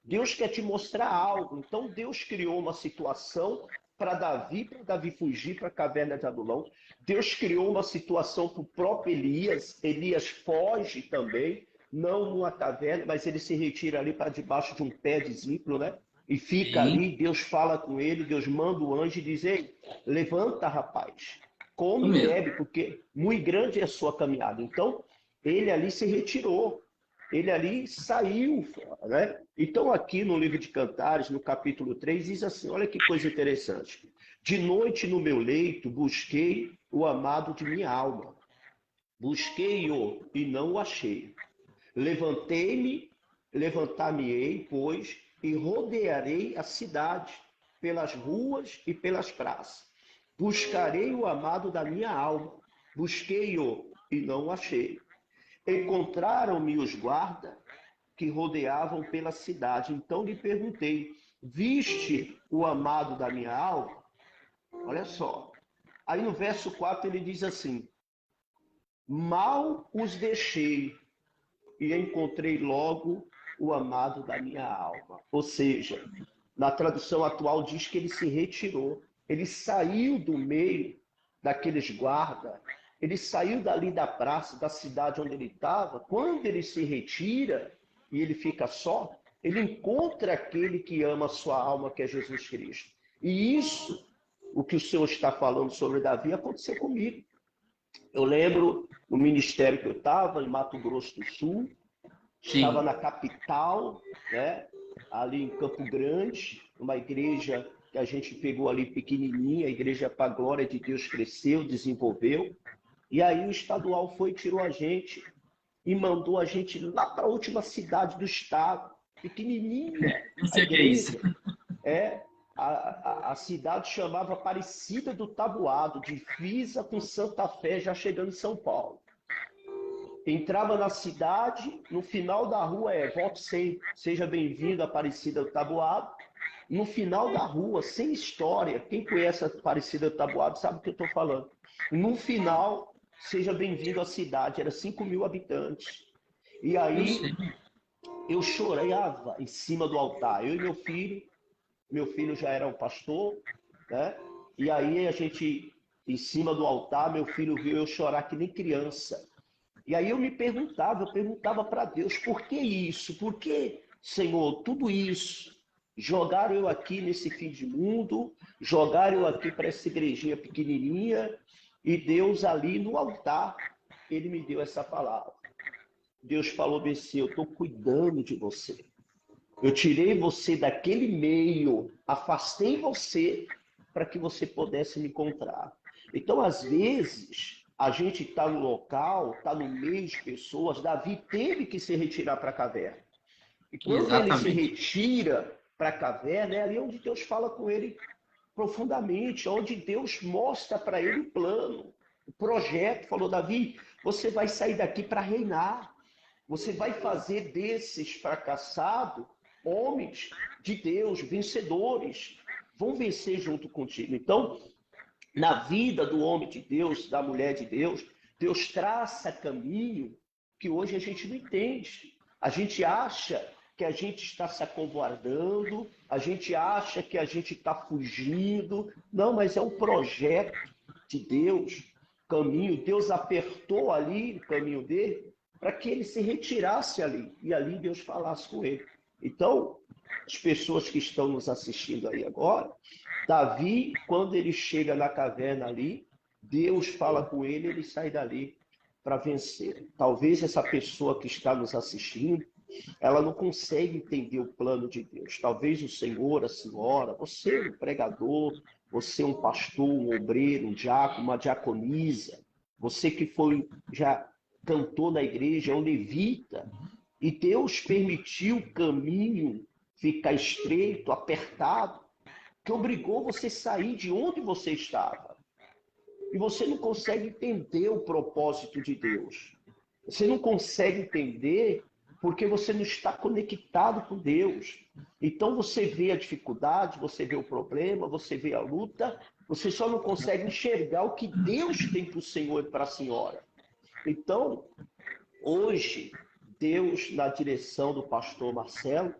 Deus quer te mostrar algo. Então Deus criou uma situação para Davi fugir para a caverna de Adulão. Deus criou uma situação para o próprio Elias. Elias foge também, não numa caverna, mas ele se retira ali para debaixo de um pé de zípro, né? E fica Sim. ali, Deus fala com ele, Deus manda o anjo e diz: ei, levanta, rapaz, Isso come e mesmo. bebe, porque muito grande é a sua caminhada. Então, ele ali se retirou. Ele ali saiu fora, né? Então, aqui no livro de Cantares, no capítulo 3, diz assim: olha que coisa interessante. De noite no meu leito busquei o amado de minha alma. Busquei-o e não o achei. Levantar-me-ei, pois, e rodearei a cidade, pelas ruas e pelas praças. Buscarei o amado da minha alma. Busquei-o e não o achei. Encontraram-me os guardas que rodeavam pela cidade. Então lhe perguntei: viste o amado da minha alma? Olha só. Aí no verso 4 ele diz assim: mal os deixei e encontrei logo o amado da minha alma. Ou seja, na tradução atual diz que ele se retirou. Ele saiu do meio daqueles guardas. Ele saiu dali da praça, da cidade onde ele estava. Quando ele se retira e ele fica só, ele encontra aquele que ama a sua alma, que é Jesus Cristo. E isso, o que o Senhor está falando sobre Davi, aconteceu comigo. Eu lembro no ministério que eu estava, em Mato Grosso do Sul, Estava Sim. na capital, né? Ali em Campo Grande, uma igreja que a gente pegou ali pequenininha, a igreja para a glória de Deus cresceu, desenvolveu. E aí o estadual foi, tirou a gente e mandou a gente lá para a última cidade do estado, pequenininha, Não a sei o que é isso. igreja. É, a cidade chamava Aparecida do Taboado, divisa com Santa Fé, já chegando em São Paulo. Entrava na cidade, no final da rua volte sempre, seja bem-vindo, Aparecida do Taboado. No final da rua, sem história, quem conhece a Aparecida do Taboado sabe o que eu estou falando. No final, seja bem-vindo à cidade, era 5.000 habitantes. E Eu aí sei. eu chorava em cima do altar, eu e meu filho já era um pastor, né? E aí a gente, em cima do altar, meu filho viu eu chorar que nem criança. E aí eu perguntava para Deus, por que isso? Por que, Senhor, tudo isso? Jogaram eu aqui nesse fim de mundo, jogaram eu aqui para essa igrejinha pequenininha, e Deus ali no altar, ele me deu essa palavra. Deus falou assim, eu estou cuidando de você. Eu tirei você daquele meio, afastei você para que você pudesse me encontrar. Então, às vezes, a gente está no local, está no meio de pessoas. Davi teve que se retirar para a caverna. E quando ele se Exatamente. retira para a caverna, é ali onde Deus fala com ele profundamente, onde Deus mostra para ele o plano, o projeto. Falou, Davi, você vai sair daqui para reinar. Você vai fazer desses fracassados homens de Deus, vencedores. Vão vencer junto contigo. Então, na vida do homem de Deus, da mulher de Deus, Deus traça caminho que hoje a gente não entende. A gente acha que a gente está se acovardando, a gente acha que a gente está fugindo. Não, mas é um projeto de Deus, caminho. Deus apertou ali o caminho dele para que ele se retirasse ali e ali Deus falasse com ele. Então, as pessoas que estão nos assistindo aí agora, Davi, quando ele chega na caverna ali, Deus fala com ele, ele sai dali para vencer. Talvez essa pessoa que está nos assistindo, ela não consegue entender o plano de Deus. Talvez o senhor, a senhora, você, um pregador, você, um pastor, um obreiro, um diácono, uma diaconisa, você que foi já cantou na igreja, é um levita, e Deus permitiu o caminho ficar estreito, apertado, que obrigou você a sair de onde você estava. E você não consegue entender o propósito de Deus. Você não consegue entender porque você não está conectado com Deus. Então você vê a dificuldade, você vê o problema, você vê a luta, você só não consegue enxergar o que Deus tem para o Senhor e para a senhora. Então, hoje, Deus, na direção do pastor Marcelo,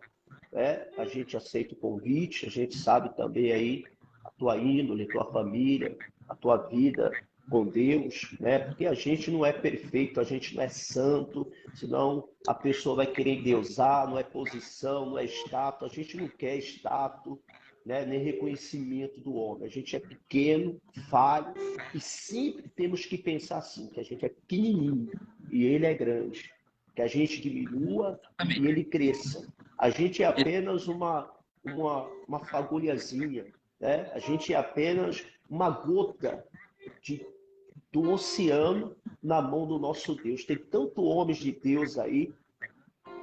a gente aceita o convite, a gente sabe também aí a tua índole, a tua família, a tua vida com Deus, né? Porque a gente não é perfeito, a gente não é santo, senão a pessoa vai querer endeusar, não é posição, não é status, a gente não quer status, né? Nem reconhecimento do homem. A gente é pequeno, falho, e sempre temos que pensar assim, que a gente é pequenininho e ele é grande, que a gente diminua e Exatamente. ele cresça. A gente é apenas uma fagulhazinha, né? A gente é apenas uma gota de, do oceano na mão do nosso Deus. Tem tanto homens de Deus aí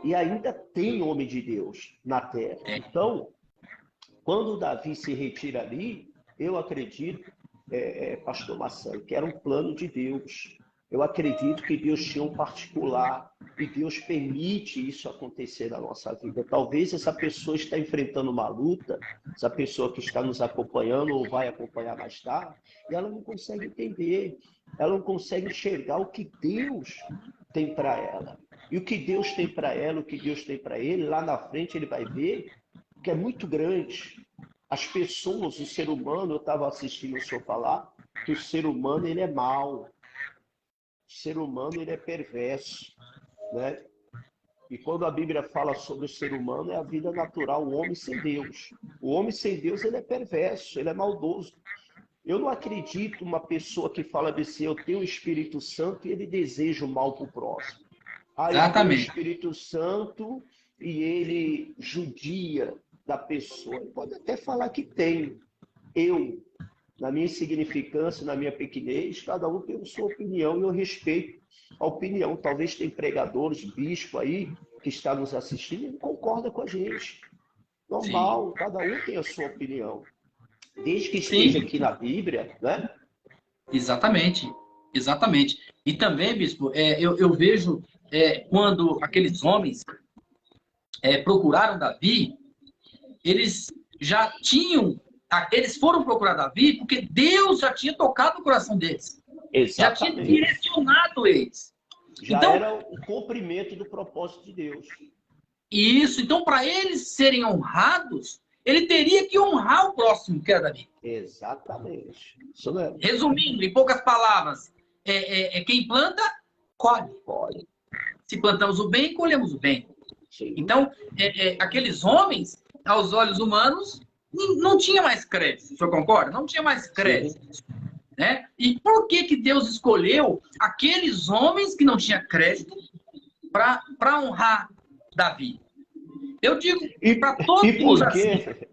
e ainda tem homem de Deus na terra. Então, quando Davi se retira ali, eu acredito, pastor Marcelo, que era um plano de Deus. Eu acredito que Deus tinha um particular e Deus permite isso acontecer na nossa vida. Talvez essa pessoa está enfrentando uma luta, essa pessoa que está nos acompanhando ou vai acompanhar mais tarde, e ela não consegue entender, ela não consegue enxergar o que Deus tem para ela. E o que Deus tem para ela, o que Deus tem para ele, lá na frente ele vai ver que é muito grande. As pessoas, o ser humano, eu estava assistindo o senhor falar, que o ser humano ele é mau, o ser humano ele é perverso, né? E quando a Bíblia fala sobre o ser humano, é a vida natural, o homem sem Deus. O homem sem Deus ele é perverso, ele é maldoso. Eu não acredito uma pessoa que fala assim, eu tenho o Espírito Santo e ele deseja o mal para o próximo. Aí vem o Exatamente. Espírito Santo e ele judia da pessoa. Ele pode até falar que tem. Eu, na minha insignificância, na minha pequenez, cada um tem a sua opinião e eu respeito a opinião. Talvez tem pregadores, bispo aí, que está nos assistindo e não concorda com a gente. Sim. Normal, cada um tem a sua opinião. Desde que esteja Sim, aqui na Bíblia, né? exatamente. Exatamente. E também, bispo, eu vejo quando aqueles homens procuraram Davi, eles já tinham, eles foram procurar Davi porque Deus já tinha tocado o coração deles, já tinha Exatamente. direcionado eles. Já Então, era o cumprimento do propósito de Deus. então para eles serem honrados, ele teria que honrar o próximo, que era Davi. Exatamente. Isso mesmo. Resumindo, em poucas palavras, quem planta, colhe. Pode. Se plantamos o bem, colhemos o bem. Sim. Então, aqueles homens, aos olhos humanos, não tinha mais crédito. O senhor concorda? Não tinha mais crédito. Né? E por que Deus escolheu aqueles homens que não tinham crédito para honrar Davi? Eu digo para todos E por assim. quê?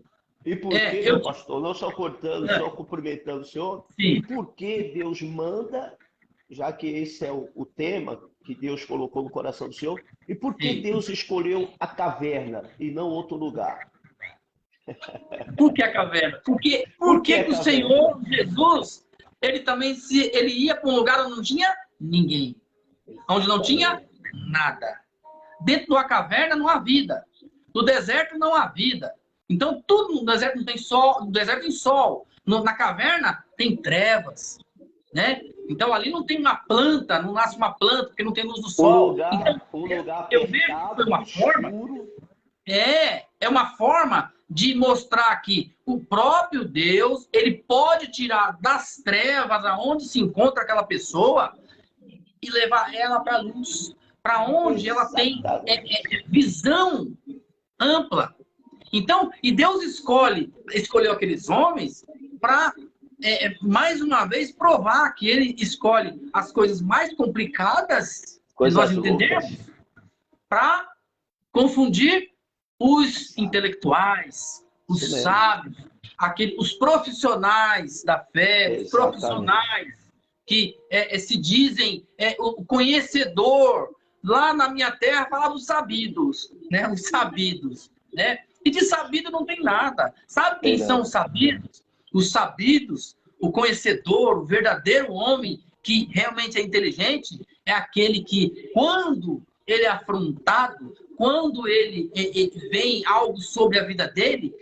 E por quê, meu pastor? Não só cortando, só cumprimentando o senhor. Sim. E por que Deus manda, já que esse é o tema que Deus colocou no coração do senhor, e por que Deus escolheu a caverna e não outro lugar? Por que a caverna? Porque o Senhor Jesus, ele também ele ia para um lugar onde não tinha ninguém, onde não tinha nada. Dentro da caverna não há vida, no deserto não há vida. Então tudo no deserto não tem sol, no deserto tem sol, na caverna tem trevas, né? Então ali não tem uma planta, não nasce uma planta porque não tem luz do sol. Um lugar eu vejo que foi uma forma. É uma forma de mostrar que o próprio Deus, ele pode tirar das trevas aonde se encontra aquela pessoa e levar ela para a luz, para onde ela tem visão ampla. Então, e Deus escolheu aqueles homens para, mais uma vez, provar que ele escolhe as coisas mais complicadas que nós entendemos para confundir os intelectuais, os sábios, os profissionais da fé, os profissionais que se dizem o conhecedor. Lá na minha terra falavam os sabidos, né? Os sabidos, né? E de sabido não tem nada. Sabe quem são os sabidos? Os sabidos, o conhecedor, o verdadeiro homem que realmente é inteligente, é aquele que, quando ele é afrontado, quando ele vem algo sobre a vida dele,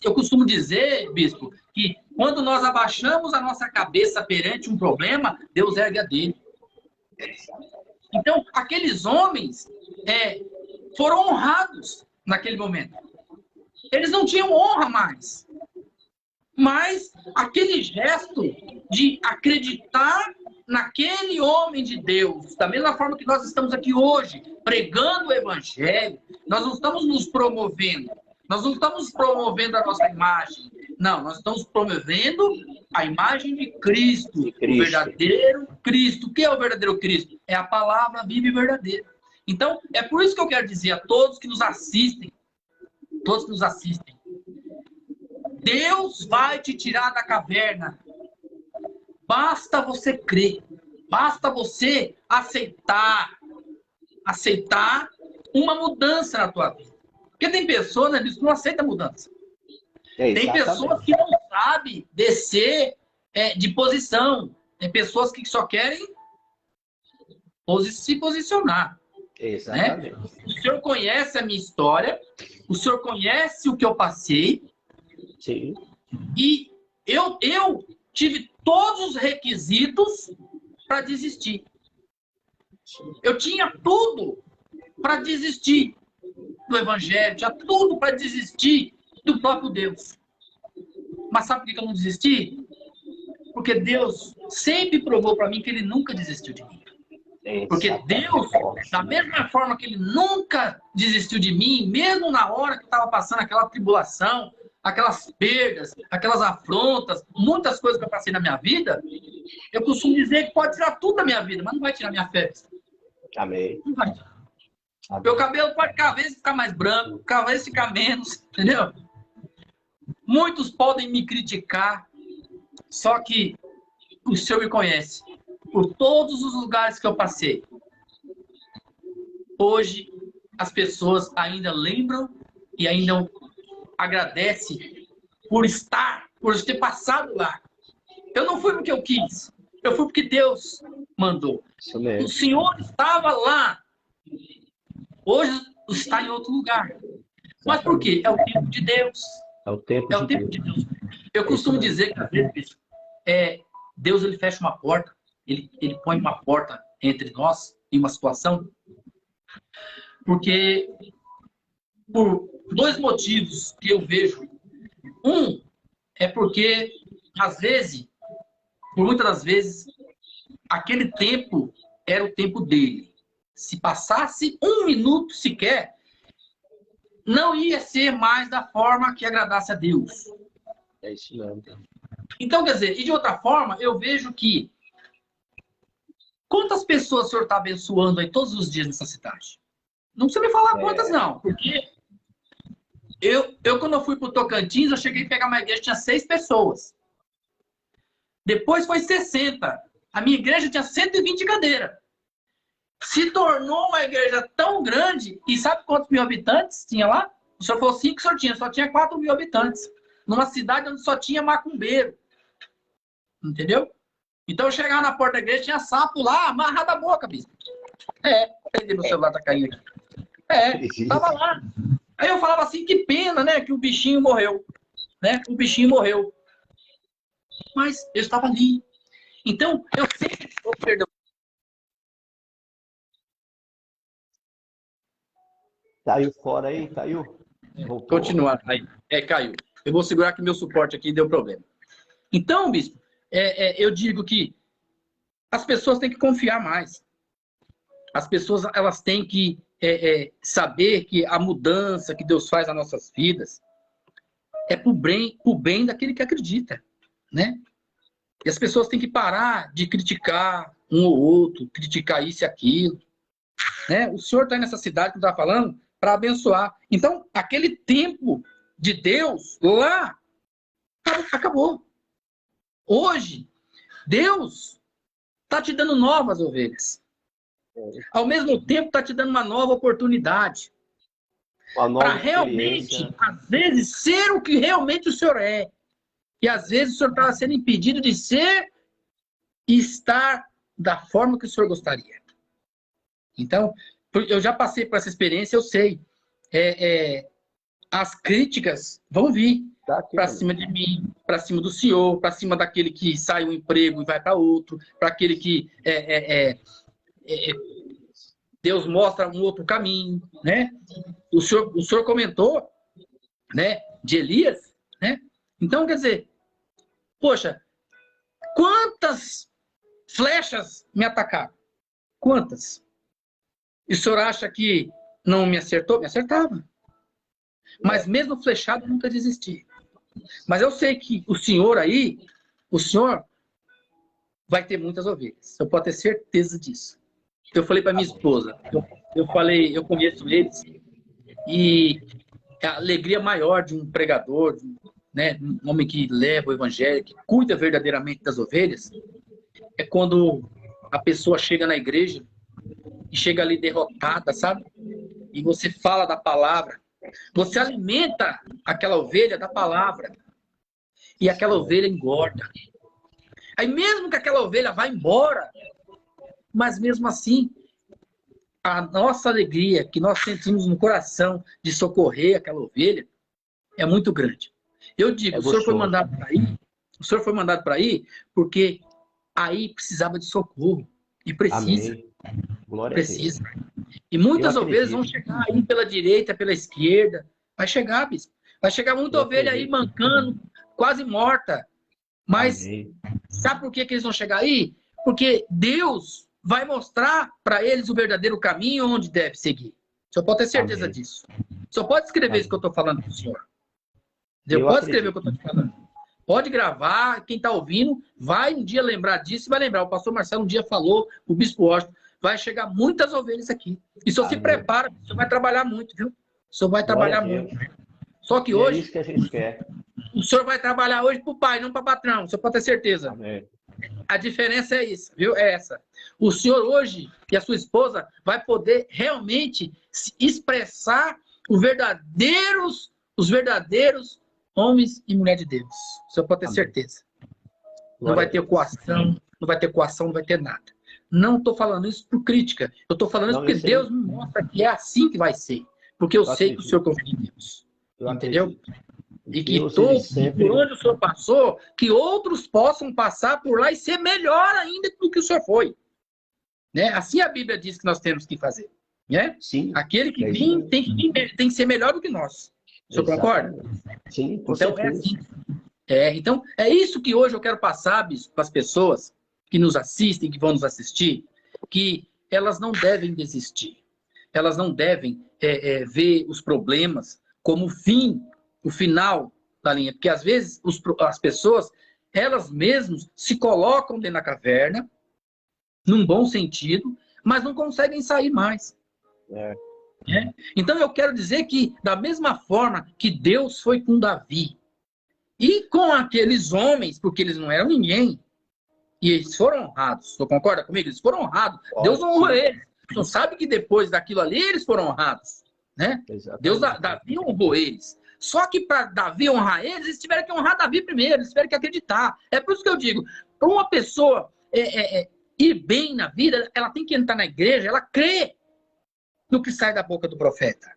eu costumo dizer, bispo, que quando nós abaixamos a nossa cabeça perante um problema, Deus ergue a dele. Então, aqueles homens foram honrados naquele momento. Eles não tinham honra mais. Mas aquele gesto de acreditar naquele homem de Deus, da mesma forma que nós estamos aqui hoje, pregando o Evangelho, nós não estamos nos promovendo, nós não estamos promovendo a nossa imagem, não, nós estamos promovendo a imagem de Cristo, o verdadeiro Cristo. O que é o verdadeiro Cristo? É a palavra viva e verdadeira. Então, é por isso que eu quero dizer a todos que nos assistem, Deus vai te tirar da caverna. Basta você crer. Basta você aceitar uma mudança na tua vida. Porque tem pessoas, né, que não aceitam mudança. Tem pessoas que não sabem descer de posição. Tem pessoas que só querem se posicionar. Exatamente. Né? O senhor conhece a minha história, o senhor conhece o que eu passei. Sim. E eu tive todos os requisitos para desistir. Eu tinha tudo para desistir do Evangelho, tinha tudo para desistir do próprio Deus. Mas sabe por que eu não desisti? Porque Deus sempre provou para mim que ele nunca desistiu de mim. Porque Deus, da mesma forma que ele nunca desistiu de mim, mesmo na hora que eu estava passando aquela tribulação, aquelas perdas, aquelas afrontas, muitas coisas que eu passei na minha vida, eu costumo dizer que pode tirar tudo da minha vida, mas não vai tirar minha fé. Amém. Não vai tirar. Amém. Meu cabelo pode cada vez ficar mais branco, cada vez ficar menos, entendeu? Muitos podem me criticar, só que o Senhor me conhece. Por todos os lugares que eu passei. Hoje, as pessoas ainda lembram e ainda agradecem por estar, por ter passado lá. Eu não fui porque eu quis. Eu fui porque Deus mandou. Isso mesmo. O Senhor estava lá. Hoje está em outro lugar. Mas por quê? É o tempo de Deus. É o tempo É o tempo de Deus. Eu costumo dizer que, às vezes, Deus ele fecha uma porta, ele põe uma porta entre nós, em uma situação, porque, por dois motivos que eu vejo. Um, é porque, às vezes, por muitas das vezes, aquele tempo era o tempo dele. Se passasse um minuto sequer, não ia ser mais da forma que agradasse a Deus. É isso mesmo. Então, quer dizer, e de outra forma, eu vejo que quantas pessoas o senhor está abençoando aí todos os dias nessa cidade? Não precisa me falar quantas, não. Porque quando eu fui para o Tocantins, eu cheguei a pegar uma igreja, tinha 6 pessoas. Depois foi 60. A minha igreja tinha 120 cadeiras. Se tornou uma igreja tão grande, e sabe quantos mil habitantes tinha lá? O senhor falou 5 que o senhor tinha, só tinha 4 mil habitantes. Numa cidade onde só tinha macumbeiro. Entendeu? Então eu chegava na porta da igreja, tinha sapo lá, amarrado a boca, bispo. Meu celular tá caindo aqui. Tava lá. Aí eu falava assim, que pena, né, que o bichinho morreu. Né? O bichinho morreu. Mas eu estava ali. Então, eu sempre... Oh, perdão. Caiu fora aí? Caiu? Voltou. Continuar. Aí. Caiu. Eu vou segurar que meu suporte aqui deu problema. Então, bispo, eu digo que as pessoas têm que confiar mais. As pessoas elas têm que saber que a mudança que Deus faz nas nossas vidas é pro bem daquele que acredita, né? E as pessoas têm que parar de criticar um ou outro, criticar isso e aquilo, né? O senhor está nessa cidade que eu estava falando para abençoar. Então, aquele tempo de Deus lá acabou. Hoje, Deus está te dando novas ovelhas. Ao mesmo tempo, está te dando uma nova oportunidade. Para realmente, às vezes, ser o que realmente o senhor é. E às vezes o senhor está sendo impedido de ser e estar da forma que o senhor gostaria. Então, eu já passei por essa experiência, eu sei. As críticas vão vir para cima de mim, para cima do senhor, para cima daquele que sai um emprego e vai para outro, para aquele que Deus mostra um outro caminho, né? O senhor comentou, né, de Elias, né? Então, quer dizer, poxa, quantas flechas me atacaram? Quantas? E o senhor acha que não me acertou? Me acertava. Mas mesmo flechado, eu nunca desisti. Mas eu sei que o senhor aí, o senhor vai ter muitas ovelhas. Eu posso ter certeza disso. Eu falei para minha esposa, eu conheço eles, e a alegria maior de um pregador, né, um homem que leva o evangelho, que cuida verdadeiramente das ovelhas, é quando a pessoa chega na igreja e chega ali derrotada, sabe? E você fala da palavra, você alimenta aquela ovelha da palavra, e aquela ovelha engorda. Aí mesmo que aquela ovelha vá embora, mas mesmo assim, a nossa alegria que nós sentimos no coração de socorrer aquela ovelha é muito grande. Eu digo, o senhor foi mandado para aí, o senhor foi mandado para aí porque aí precisava de socorro. E precisa. Amém. Glória precisa. a Deus. E muitas ovelhas vão chegar aí pela direita, pela esquerda. Vai chegar, bispo. Vai chegar muita ovelha aí mancando, quase morta. Mas sabe por que eles vão chegar aí? Porque Deus vai mostrar para eles o verdadeiro caminho onde deve seguir. O senhor pode ter certeza disso. O senhor pode escrever isso que eu estou falando para o senhor. Pode escrever o que eu estou te falando. Pode gravar, quem está ouvindo vai um dia lembrar disso e vai lembrar. O pastor Marcelo um dia falou, o bispo Washington vai chegar muitas ovelhas aqui. E o senhor se Amém. prepara, o senhor vai trabalhar muito, viu? O senhor vai Glória trabalhar a Deus. muito. Só que E é hoje, isso que a gente quer. o senhor vai trabalhar hoje para o pai, não para o patrão. O senhor pode ter certeza. Amém. A diferença é isso, viu? É essa. O senhor hoje e a sua esposa vai poder realmente expressar os verdadeiros homens e mulheres de Deus. O senhor pode ter Amém. certeza. Não Glória vai a ter Deus. coação, não vai ter coação, não vai ter nada. Não estou falando isso por crítica. Eu estou falando isso Não, porque isso aí- Deus me mostra que é assim que vai ser. Porque eu sei que o acredito. senhor confia em Deus. Eu Entendeu? acredito. E que Deus, ele sempre... por onde o senhor passou, que outros possam passar por lá e ser melhor ainda do que o senhor foi. Né? Assim a Bíblia diz que nós temos que fazer. Né? Sim. Aquele que É isso vem mesmo. tem que ser melhor do que nós. O senhor concorda? Exatamente. Sim, com Então, certeza. então, é isso que hoje eu quero passar, bispo, para as pessoas que nos assistem, que vão nos assistir, que elas não devem desistir. Elas não devem ver os problemas como o final da linha. Porque, às vezes, as pessoas, elas mesmas se colocam dentro da caverna, num bom sentido, mas não conseguem sair mais. Então, eu quero dizer que, da mesma forma que Deus foi com Davi, e com aqueles homens, porque eles não eram ninguém, e eles foram honrados. Você concorda comigo? Eles foram honrados. Deus honrou eles. Não sabe que depois daquilo ali eles foram honrados, né? Exatamente. Davi honrou eles. Só que para Davi honrar eles tiveram que honrar Davi primeiro, eles tiveram que acreditar. É por isso que eu digo, para uma pessoa ir bem na vida, ela tem que entrar na igreja, ela crê no que sai da boca do profeta.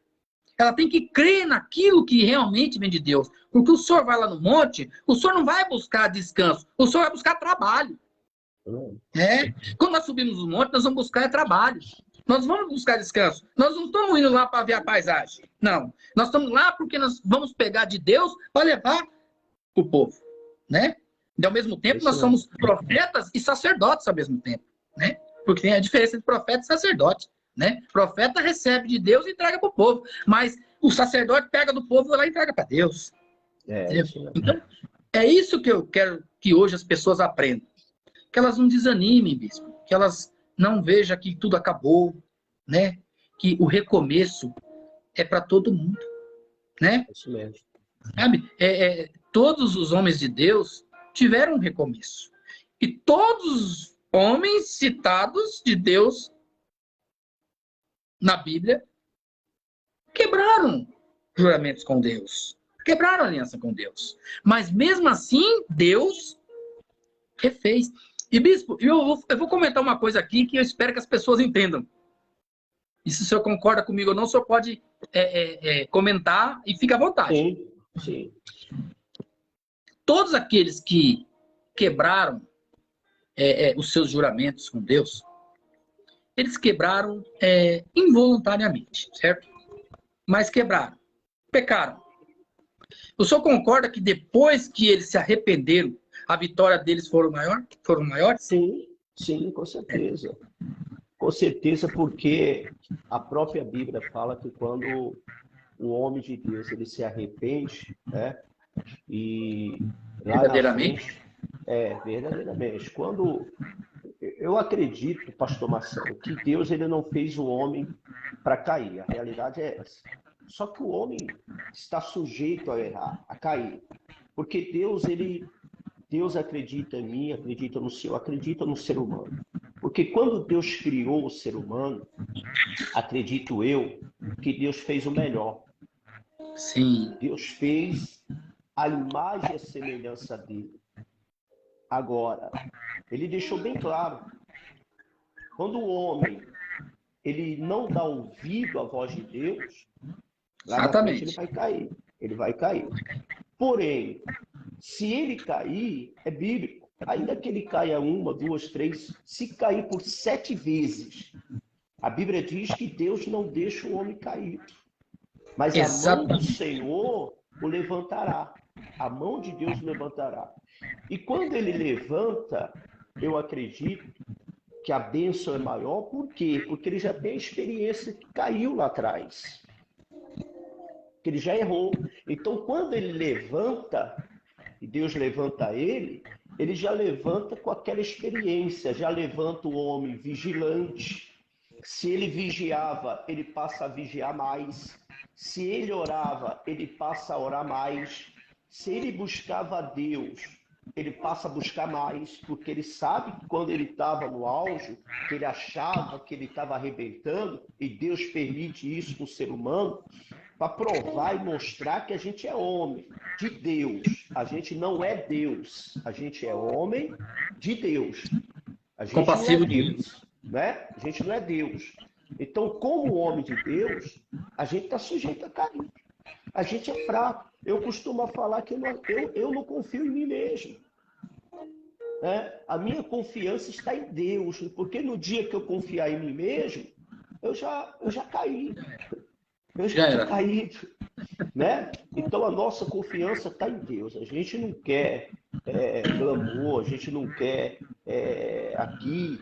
Ela tem que crer naquilo que realmente vem de Deus. Porque o senhor vai lá no monte, o senhor não vai buscar descanso, o senhor vai buscar trabalho. Quando nós subimos no monte, nós vamos buscar trabalho. Nós vamos buscar descanso. Nós não estamos indo lá para ver a paisagem. Não. Nós estamos lá porque nós vamos pegar de Deus para levar o povo. Né? E ao mesmo tempo, nós somos profetas e sacerdotes ao mesmo tempo. Né? Porque tem a diferença entre profeta e sacerdote. Né? O profeta recebe de Deus e entrega para o povo. Mas o sacerdote pega do povo e vai lá e entrega para Deus. Então, é isso que eu quero que hoje as pessoas aprendam. Que elas não desanimem, bispo. Que elas não vejam que tudo acabou. Né? Que o recomeço é para todo mundo. Né? Isso mesmo. Sabe? Todos os homens de Deus tiveram um recomeço. E todos os homens citados de Deus na Bíblia quebraram juramentos com Deus. Quebraram aliança com Deus. Mas mesmo assim, Deus refez. E, bispo, eu vou comentar uma coisa aqui que eu espero que as pessoas entendam. E se o senhor concorda comigo ou não, o senhor pode comentar e fica à vontade. Sim. Todos aqueles que quebraram os seus juramentos com Deus, eles quebraram involuntariamente, certo? Mas quebraram, pecaram. O senhor concorda que depois que eles se arrependeram, a vitória deles foram maiores? Sim, com certeza. Com certeza, porque a própria Bíblia fala que quando o homem de Deus ele se arrepende, né? E lá Verdadeiramente? Verdadeiramente. Quando eu acredito, pastor Marcelo, que Deus ele não fez o homem para cair. A realidade é essa. Só que o homem está sujeito a errar, a cair. Porque Deus acredita em mim, acredita no Senhor, acredita no ser humano. Porque quando Deus criou o ser humano, acredito eu, que Deus fez o melhor. Sim. Deus fez a imagem e a semelhança dele. Agora, ele deixou bem claro, quando o homem ele não dá ouvido à voz de Deus, lá na frente ele vai cair. Porém, se ele cair, é bíblico. Ainda que ele caia 1, 2, 3, se cair por 7 vezes, a Bíblia diz que Deus não deixa o homem cair. Mas a mão do Senhor o levantará. A mão de Deus o levantará. E quando ele levanta, eu acredito que a bênção é maior. Por quê? Porque ele já tem a experiência que caiu lá atrás. Que ele já errou. Então, quando ele levanta, e Deus levanta ele já levanta com aquela experiência, já levanta o homem vigilante, Se ele vigiava, ele passa a vigiar mais. Se ele orava, ele passa a orar mais. Se ele buscava a Deus, ele passa a buscar mais, porque ele sabe que quando ele estava no auge, que ele achava que ele estava arrebentando, e Deus permite isso com o ser humano, para provar e mostrar que a gente é homem de Deus. A gente não é Deus, a gente é homem de Deus. A gente Compassivo não é Deus, né? A gente não é Deus. Então, como homem de Deus, a gente está sujeito a cair. A gente é fraco. Eu costumo falar que eu não confio em mim mesmo. Né? A minha confiança está em Deus, porque no dia que eu confiar em mim mesmo, eu já caí. Eu já tinha caído. Né? Então a nossa confiança está em Deus. A gente não quer glamour, a gente não quer aqui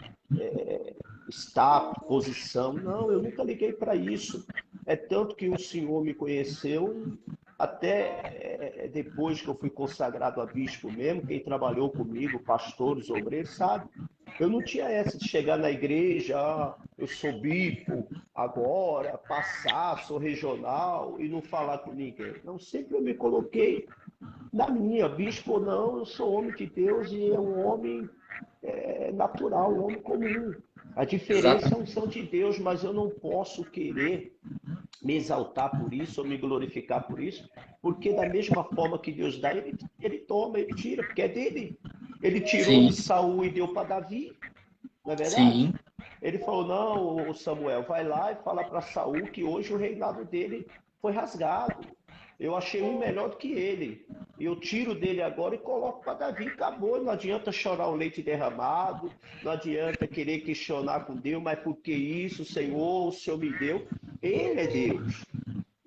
status, posição. Não, eu nunca liguei para isso. É tanto que o Senhor me conheceu até depois que eu fui consagrado a bispo mesmo. Quem trabalhou comigo, pastores, obreiros, sabe? Eu não tinha essa de chegar na igreja, eu sou bispo agora, passar, sou regional e não falar com ninguém. Não, sempre eu me coloquei na minha, bispo ou não, eu sou homem de Deus e é um homem natural, um homem comum. A diferença é a unção de Deus, mas eu não posso querer me exaltar por isso ou me glorificar por isso, porque da mesma forma que Deus dá, ele toma, ele tira, porque é dele. Ele tirou de Saul e deu para Davi, não é verdade? Sim. Ele falou, não, Samuel, vai lá e fala para Saul que hoje o reinado dele foi rasgado. Eu achei um melhor do que ele. Eu tiro dele agora e coloco para Davi. Acabou. Não adianta chorar o leite derramado. Não adianta querer questionar com Deus. Mas por que isso, Senhor? O Senhor me deu. Ele é Deus.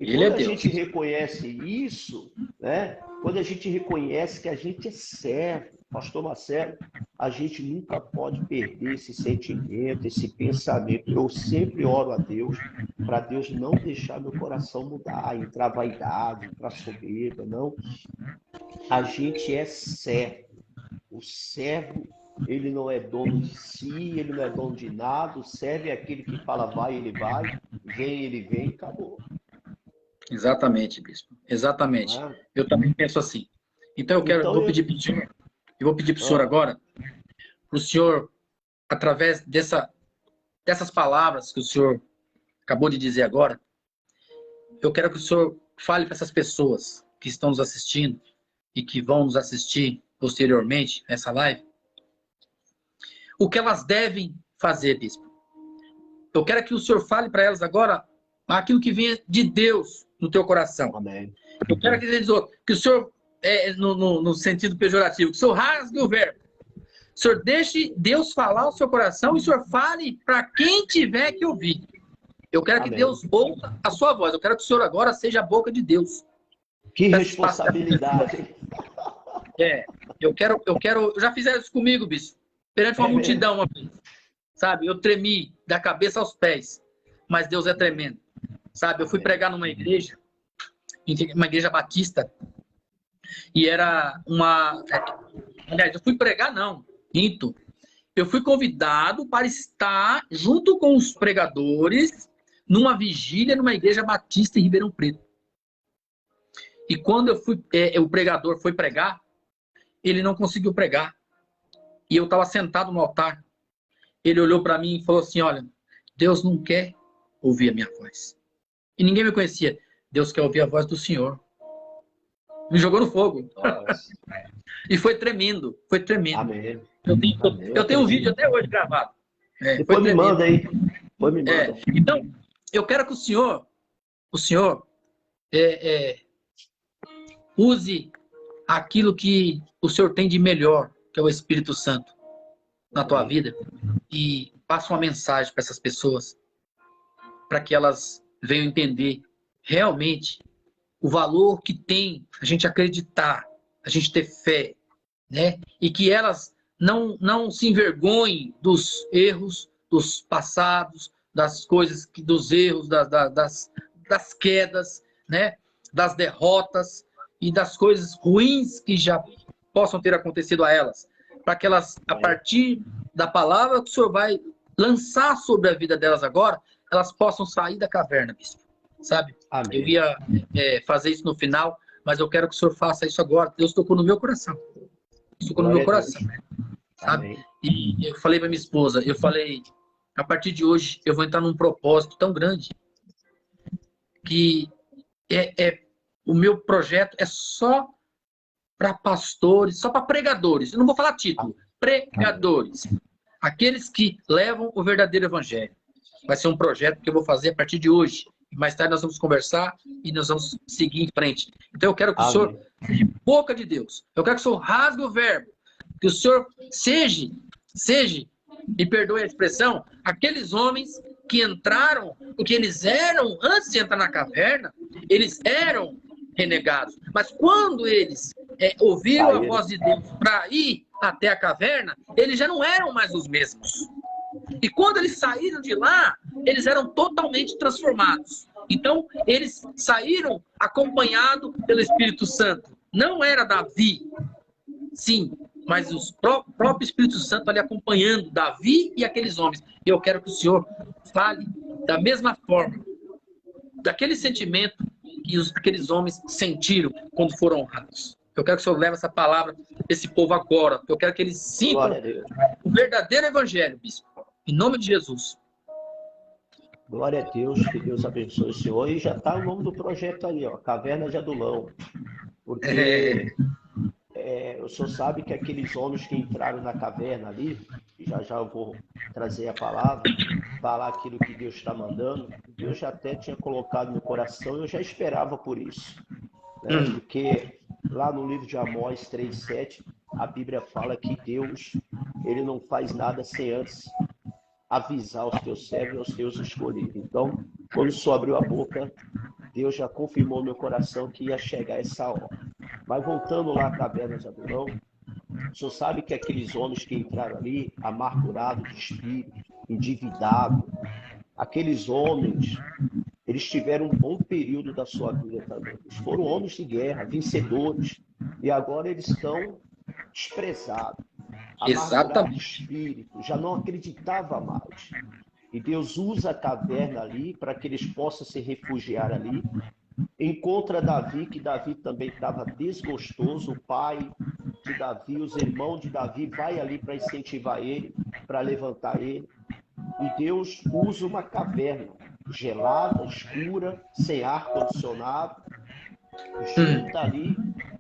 E quando a gente reconhece isso, né? Quando a gente reconhece que a gente é servo, pastor Marcelo, a gente nunca pode perder esse sentimento, esse pensamento. Eu sempre oro a Deus para Deus não deixar meu coração mudar, entrar vaidade, entrar soberba, não. A gente é servo. O servo, ele não é dono de si, ele não é dono de nada. O servo é aquele que fala vai, ele vai, vem, ele vem, acabou. Exatamente, bispo. Exatamente. Eu também penso assim. Então vou pedir para o senhor, senhor agora, para o senhor, através dessas palavras que o senhor acabou de dizer agora, eu quero que o senhor fale para essas pessoas que estão nos assistindo e que vão nos assistir posteriormente nessa live, o que elas devem fazer, bispo. Eu quero que o senhor fale para elas agora aquilo que vem de Deus no teu coração. Amém. Eu quero que o senhor, no sentido pejorativo, que o senhor rasgue o verbo. O senhor deixe Deus falar o seu coração e o senhor fale para quem tiver que ouvir. Eu quero que Deus ouça a sua voz. Eu quero que o senhor agora seja a boca de Deus. Que responsabilidade. Eu já fizeram isso comigo, bispo. Perante uma multidão uma vez. Sabe, eu tremi da cabeça aos pés. Mas Deus é tremendo. Sabe, eu fui pregar numa igreja batista, e era uma... Aliás, eu fui pregar, não, minto. Eu fui convidado para estar junto com os pregadores numa vigília numa igreja batista em Ribeirão Preto. E quando o pregador foi pregar, ele não conseguiu pregar. E eu estava sentado no altar. Ele olhou para mim e falou assim, olha, Deus não quer ouvir a minha voz. E ninguém me conhecia. Deus quer ouvir a voz do Senhor. Me jogou no fogo. E foi tremendo. Foi tremendo. Amém. Eu tenho um vídeo até hoje gravado. Depois me manda aí. Depois me manda. Então, eu quero que o senhor use aquilo que o senhor tem de melhor, que é o Espírito Santo, na tua vida, e passe uma mensagem para essas pessoas, para que elas venham entender realmente o valor que tem a gente acreditar, a gente ter fé, né? E que elas não se envergonhem dos erros, dos passados, das coisas, dos erros, das quedas, né? Das derrotas e das coisas ruins que já possam ter acontecido a elas, para que elas, a partir da palavra que o Senhor vai lançar sobre a vida delas agora, elas possam sair da caverna, bispo. Sabe? Amém. Eu ia fazer isso no final, mas eu quero que o senhor faça isso agora. Deus tocou no meu coração. Deus tocou no meu coração. Sabe? Amém. E eu falei para minha esposa, a partir de hoje, eu vou entrar num propósito tão grande que o meu projeto é só para pastores, só para pregadores. Eu não vou falar título. Pregadores. Aqueles que levam o verdadeiro evangelho. Vai ser um projeto que eu vou fazer a partir de hoje. Mais tarde nós vamos conversar e nós vamos seguir em frente. Então eu quero que o senhor, de boca de Deus, eu quero que o senhor rasgue o verbo, que o senhor seja, me perdoe a expressão, aqueles homens que entraram, o que eles eram antes de entrar na caverna, eles eram renegados. Mas quando eles ouviram a voz de Deus para ir até a caverna, eles já não eram mais os mesmos. E quando eles saíram de lá, eles eram totalmente transformados. Então, eles saíram acompanhados pelo Espírito Santo. Não era Davi, sim, mas o próprio Espírito Santo ali acompanhando Davi e aqueles homens. E eu quero que o senhor fale da mesma forma, daquele sentimento que aqueles homens sentiram quando foram honrados. Eu quero que o senhor leve essa palavra para esse povo agora. Eu quero que eles sintam o verdadeiro evangelho, bispo. Em nome de Jesus. Glória a Deus, que Deus abençoe o senhor. E já está o nome do projeto ali, ó, Caverna de Adulão. Porque o senhor sabe que aqueles homens que entraram na caverna ali, já eu vou trazer a palavra, falar aquilo que Deus está mandando, Deus já até tinha colocado no coração e eu já esperava por isso. Né? Porque lá no livro de Amós 3,7, a Bíblia fala que Deus, ele não faz nada sem antes avisar os teus servos e aos teus escolhidos. Então, quando o senhor abriu a boca, Deus já confirmou no meu coração que ia chegar essa hora. Mas voltando lá à caverna de Adulão, o senhor sabe que aqueles homens que entraram ali, amargurados de espírito, endividados, aqueles homens, eles tiveram um bom período da sua vida também. Eles foram homens de guerra, vencedores, e agora eles estão desprezados. Amargurado de espírito, já não acreditava mais. E Deus usa a caverna ali para que eles possam se refugiar ali. Encontra Davi, que Davi também estava desgostoso, o pai de Davi, os irmãos de Davi, vai ali para incentivar ele, para levantar ele. E Deus usa uma caverna gelada, escura, sem ar-condicionado, junta ali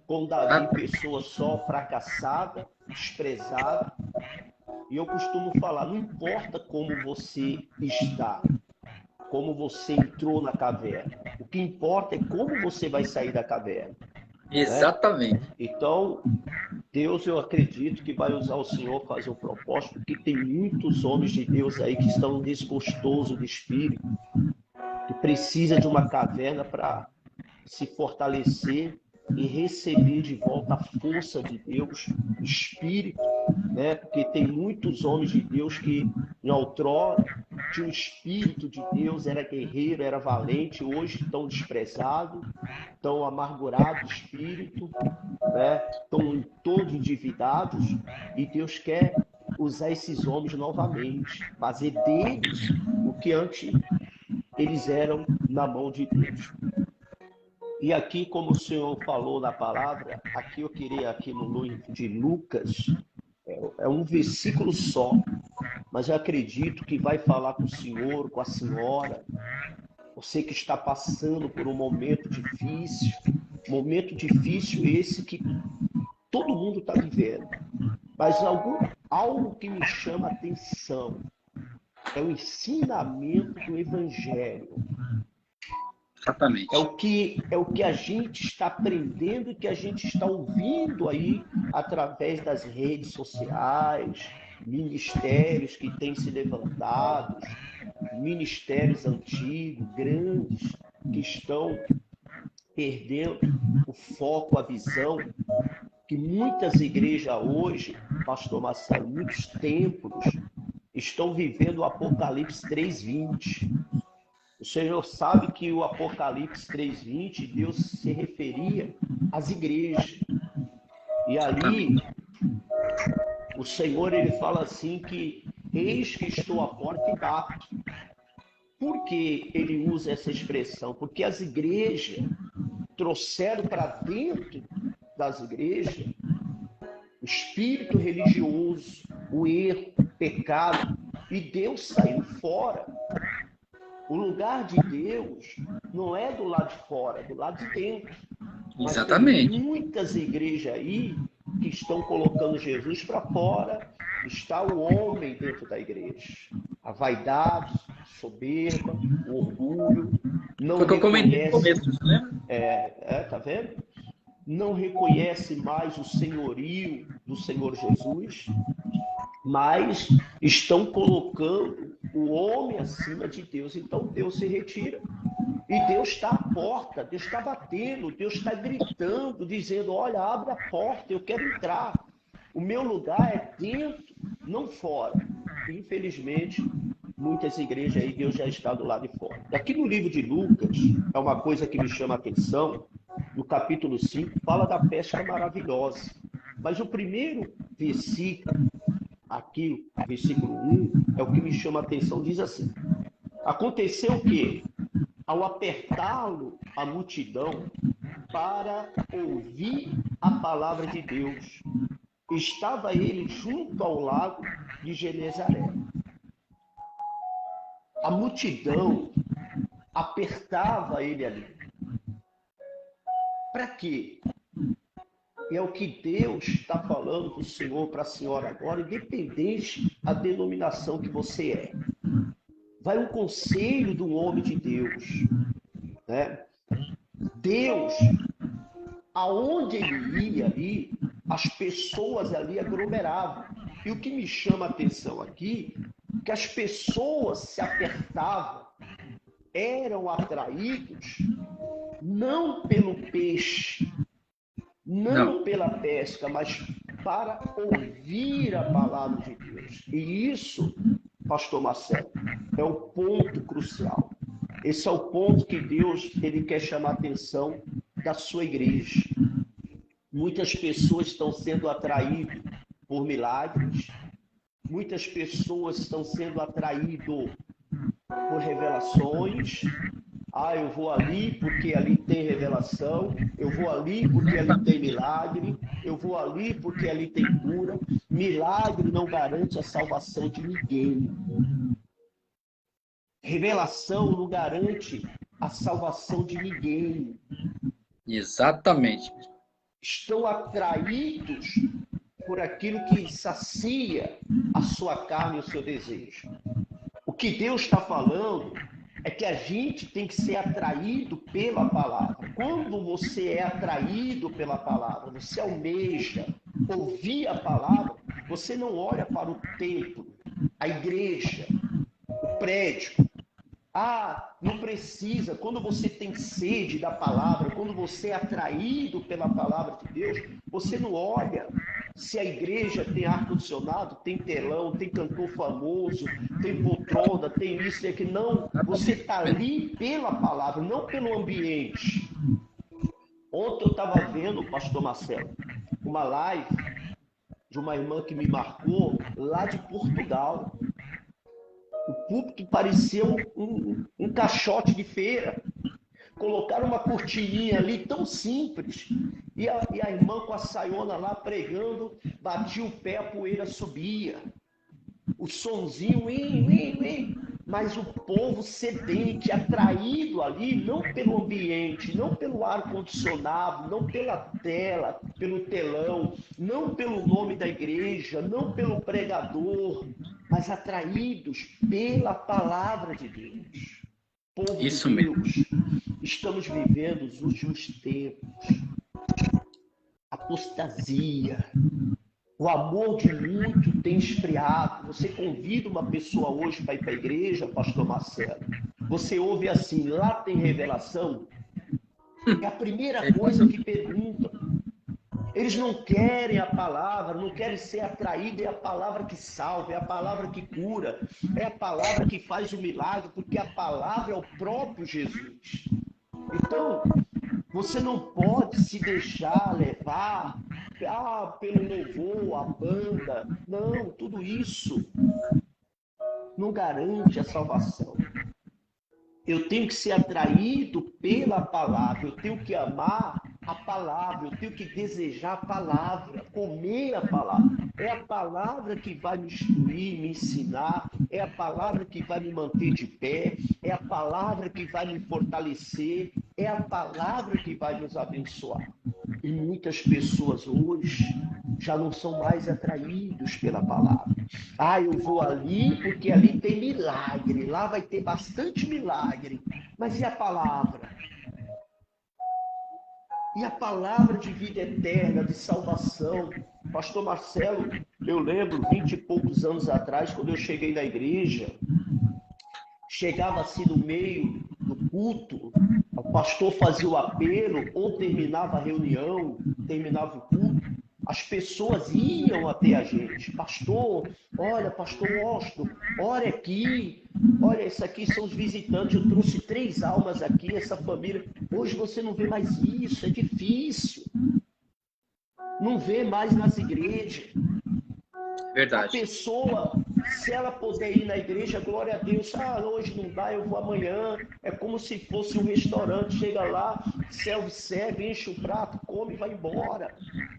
com Davi, pessoa só fracassada, desprezada. E eu costumo falar, não importa como você está, como você entrou na caverna. O que importa é como você vai sair da caverna. Exatamente. Né? Então, Deus, eu acredito que vai usar o Senhor fazer um propósito, porque tem muitos homens de Deus aí que estão desgostosos de espírito, que precisa de uma caverna para se fortalecer e receber de volta a força de Deus, espírito, né? Porque tem muitos homens de Deus que em outrora tinham o espírito de Deus, era guerreiro, era valente, hoje estão desprezados, estão amargurados de espírito, né? Estão todos endividados, e Deus quer usar esses homens novamente, fazer deles o que antes eles eram na mão de Deus. E aqui, como o senhor falou na palavra, aqui eu queria, aqui no livro de Lucas, é um versículo só, mas eu acredito que vai falar com o senhor, com a senhora, você que está passando por um momento difícil esse que todo mundo está vivendo, mas algo que me chama a atenção é o ensinamento do Evangelho. Exatamente. É o que a gente está aprendendo e que a gente está ouvindo aí através das redes sociais, ministérios que têm se levantado, ministérios antigos, grandes, que estão perdendo o foco, a visão, que muitas igrejas hoje, pastor Marcelo, muitos templos, estão vivendo o Apocalipse 3:20. O Senhor sabe que o Apocalipse 3:20, Deus se referia às igrejas. E ali, o Senhor, ele fala assim que eis que estou à porta e bato. Por que ele usa essa expressão? Porque as igrejas trouxeram para dentro das igrejas o espírito religioso, o erro, o pecado, e Deus saiu fora. O lugar de Deus não é do lado de fora, é do lado de dentro. Mas Exatamente. tem muitas igrejas aí que estão colocando Jesus para fora. Está o homem dentro da igreja. A vaidade, a soberba, o orgulho. Não Foi o que eu comentei no reconhece, começo, né? tá vendo? Não reconhece mais o senhorio do Senhor Jesus, mas estão colocando o homem acima de Deus. Então Deus se retira. E Deus está à porta, Deus está batendo, Deus está gritando, dizendo, olha, abre a porta, eu quero entrar. O meu lugar é dentro, não fora. Infelizmente, muitas igrejas aí, Deus já está do lado de fora. Aqui no livro de Lucas, é uma coisa que me chama a atenção, no capítulo 5, fala da pesca maravilhosa. Mas o primeiro versículo, aqui, versículo 1, é o que me chama a atenção, diz assim, aconteceu o quê? Ao apertá-lo a multidão para ouvir a palavra de Deus, estava ele junto ao lago de Genezaré. A multidão apertava ele ali. Para quê? E é o que Deus está falando para o senhor, para a senhora agora, independente da denominação que você é. Vai um conselho do homem de Deus, né? Deus, aonde ele ia ali, as pessoas ali aglomeravam. E o que me chama a atenção aqui, que as pessoas se apertavam, eram atraídos, não pelo peixe, não pela pesca, mas para ouvir a palavra de Deus. E isso, pastor Marcelo, é o ponto crucial. Esse é o ponto que Deus ele quer chamar a atenção da sua igreja. Muitas pessoas estão sendo atraídas por milagres, muitas pessoas estão sendo atraídas por revelações. Ah, eu vou ali porque ali tem revelação, eu vou ali porque ali tem milagre, eu vou ali porque ali tem cura. Milagre não garante a salvação de ninguém. Revelação não garante a salvação de ninguém. Exatamente. Estão atraídos por aquilo que sacia a sua carne e o seu desejo. O que Deus está falando é que a gente tem que ser atraído pela palavra. Quando você é atraído pela palavra, você almeja ouvir a palavra, você não olha para o templo, a igreja, o prédio. Ah, não precisa. Quando você tem sede da palavra, quando você é atraído pela palavra de Deus, você não olha se a igreja tem ar-condicionado, tem telão, tem cantor famoso, tem poltrona, tem isso e aquilo. Não, você está ali pela palavra, não pelo ambiente. Ontem eu estava vendo, pastor Marcelo, uma live de uma irmã que me marcou lá de Portugal. O púlpito parecia um caixote de feira. Colocaram uma cortininha ali tão simples. E a irmã com a saiona lá pregando, batia o pé, a poeira subia. O sonzinho, mas o povo sedente, atraído ali, não pelo ambiente, não pelo ar-condicionado, não pela tela, pelo telão, não pelo nome da igreja, não pelo pregador, mas atraídos pela palavra de Deus. Povo Isso de mesmo. Deus, estamos vivendo os últimos tempos. Apostasia. O amor de muito tem esfriado. Você convida uma pessoa hoje para ir para a igreja, pastor Marcelo. Você ouve assim, lá tem revelação? É a primeira coisa que perguntam. Eles não querem a palavra, não querem ser atraídos. É a palavra que salva, é a palavra que cura, é a palavra que faz o milagre, porque a palavra é o próprio Jesus. Então, você não pode se deixar levar pelo louvor, a banda. Não, tudo isso não garante a salvação. Eu tenho que ser atraído pela palavra, eu tenho que amar a palavra, eu tenho que desejar a palavra, comer a palavra. É a palavra que vai me instruir, me ensinar, é a palavra que vai me manter de pé, é a palavra que vai me fortalecer, é a palavra que vai nos abençoar. E muitas pessoas hoje já não são mais atraídos pela palavra. Ah, eu vou ali porque ali tem milagre, lá vai ter bastante milagre. Mas e a palavra? E a palavra de vida eterna, de salvação? Pastor Marcelo, eu lembro 20 e poucos anos atrás, quando eu cheguei na igreja, chegava assim no meio do culto, o pastor fazia o apelo, ou terminava a reunião, terminava o culto, as pessoas iam até a gente. Pastor, olha, pastor Washington, olha aqui, olha, isso aqui são os visitantes, eu trouxe 3 almas aqui, essa família. Hoje você não vê mais isso, é difícil. Não vê mais nas igrejas. Verdade. A pessoa, se ela puder ir na igreja, glória a Deus. Ah, hoje não dá, eu vou amanhã. É como se fosse um restaurante. Chega lá, serve, enche o prato, come e vai embora.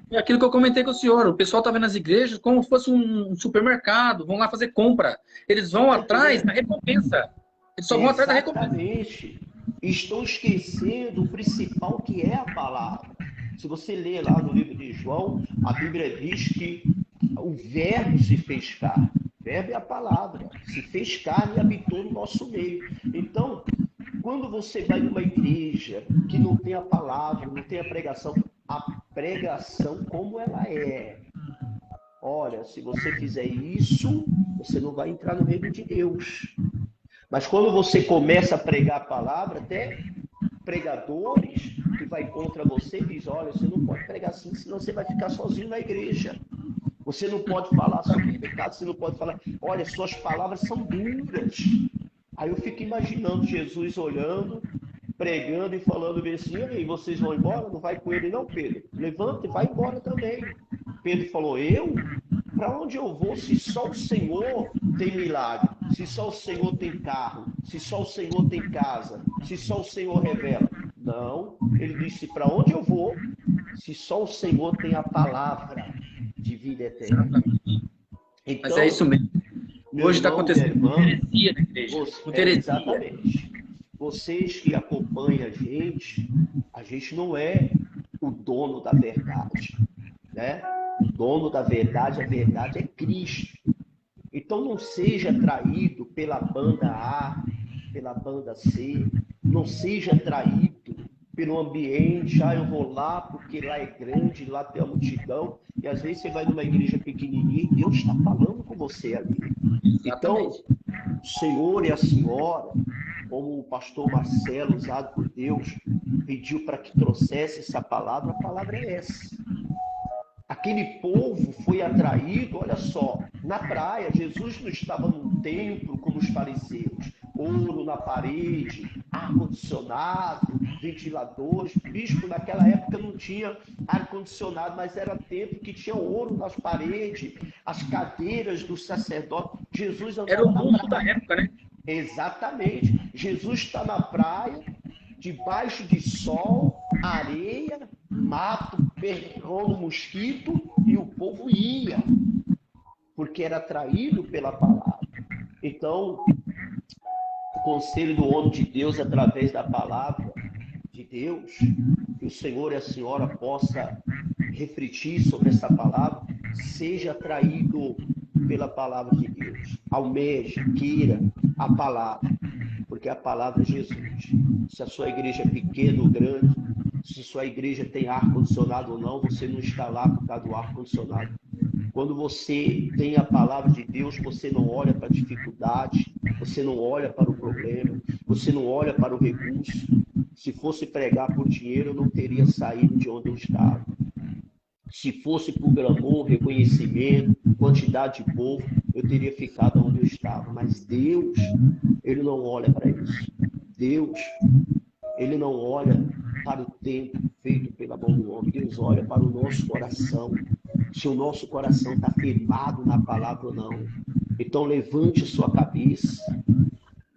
É aquilo que eu comentei com o senhor. O pessoal está vendo as igrejas como se fosse um supermercado. Vão lá fazer compra. Eles vão atrás da recompensa. Eles só vão atrás da recompensa. Exatamente. Estão esquecendo o principal, que é a palavra. Se você ler lá no livro de João, a Bíblia diz que o verbo se fez carne. O verbo é a palavra. Se fez carne e habitou no nosso meio. Então, quando você vai numa igreja que não tem a palavra, não tem a pregação como ela é. Olha, se você fizer isso, você não vai entrar no reino de Deus. Mas quando você começa a pregar a palavra, até pregadores que vai contra você diz: olha, você não pode pregar assim, senão você vai ficar sozinho na igreja. Você não pode falar sobre pecado, você não pode falar, olha, suas palavras são duras. Aí eu fico imaginando Jesus olhando, pregando e falando bem assim: e aí, vocês vão embora? Não vai com ele não, Pedro? Levanta e vai embora também. Pedro falou: eu? Para onde eu vou se só o Senhor tem milagre? Se só o Senhor tem carro? Se só o Senhor tem casa? Se só o Senhor revela? Não, ele disse: para onde eu vou se só o Senhor tem a palavra de vida eterna? Então, mas é isso mesmo. Hoje está acontecendo uma heresia na igreja. Exatamente. Vocês que acompanham a gente não é o dono da verdade, né? O dono da verdade, a verdade é Cristo. Então não seja traído pela banda A, pela banda C, não seja traído pelo ambiente. Ah, eu vou lá porque lá é grande, lá tem a multidão. E às vezes você vai numa igreja pequenininha e Deus está falando com você ali. Então, o senhor e a senhora, como o pastor Marcelo, usado por Deus, pediu para que trouxesse essa palavra, a palavra é essa. Aquele povo foi atraído, olha só, na praia. Jesus não estava num templo como os fariseus, ouro na parede, ar-condicionado, ventiladores. Bispo, naquela época não tinha ar-condicionado, mas era templo que tinha ouro nas paredes, as cadeiras do sacerdote. Jesus andava era o mundo da época, né? Exatamente. Jesus está na praia, debaixo de sol, areia, mato, perrando mosquito, e o povo ia, porque era atraído pela palavra. Então, o conselho do homem de Deus, através da palavra de Deus, que o Senhor e a senhora possa refletir sobre essa palavra, seja atraído pela palavra de Deus. Almeje, queira a palavra, porque a palavra é Jesus. Se a sua igreja é pequena ou grande, se sua igreja tem ar-condicionado ou não, você não está lá por causa do ar-condicionado. Quando você tem a palavra de Deus, você não olha para a dificuldade, você não olha para o problema, você não olha para o recurso. Se fosse pregar por dinheiro, eu não teria saído de onde eu estava. Se fosse por glamour, reconhecimento, quantidade de povo, eu teria ficado onde eu estava. Mas Deus, Ele não olha para isso. Deus, Ele não olha para o tempo feito pela mão do homem. Deus olha para o nosso coração. Se o nosso coração está firmado na palavra ou não. Então levante sua cabeça.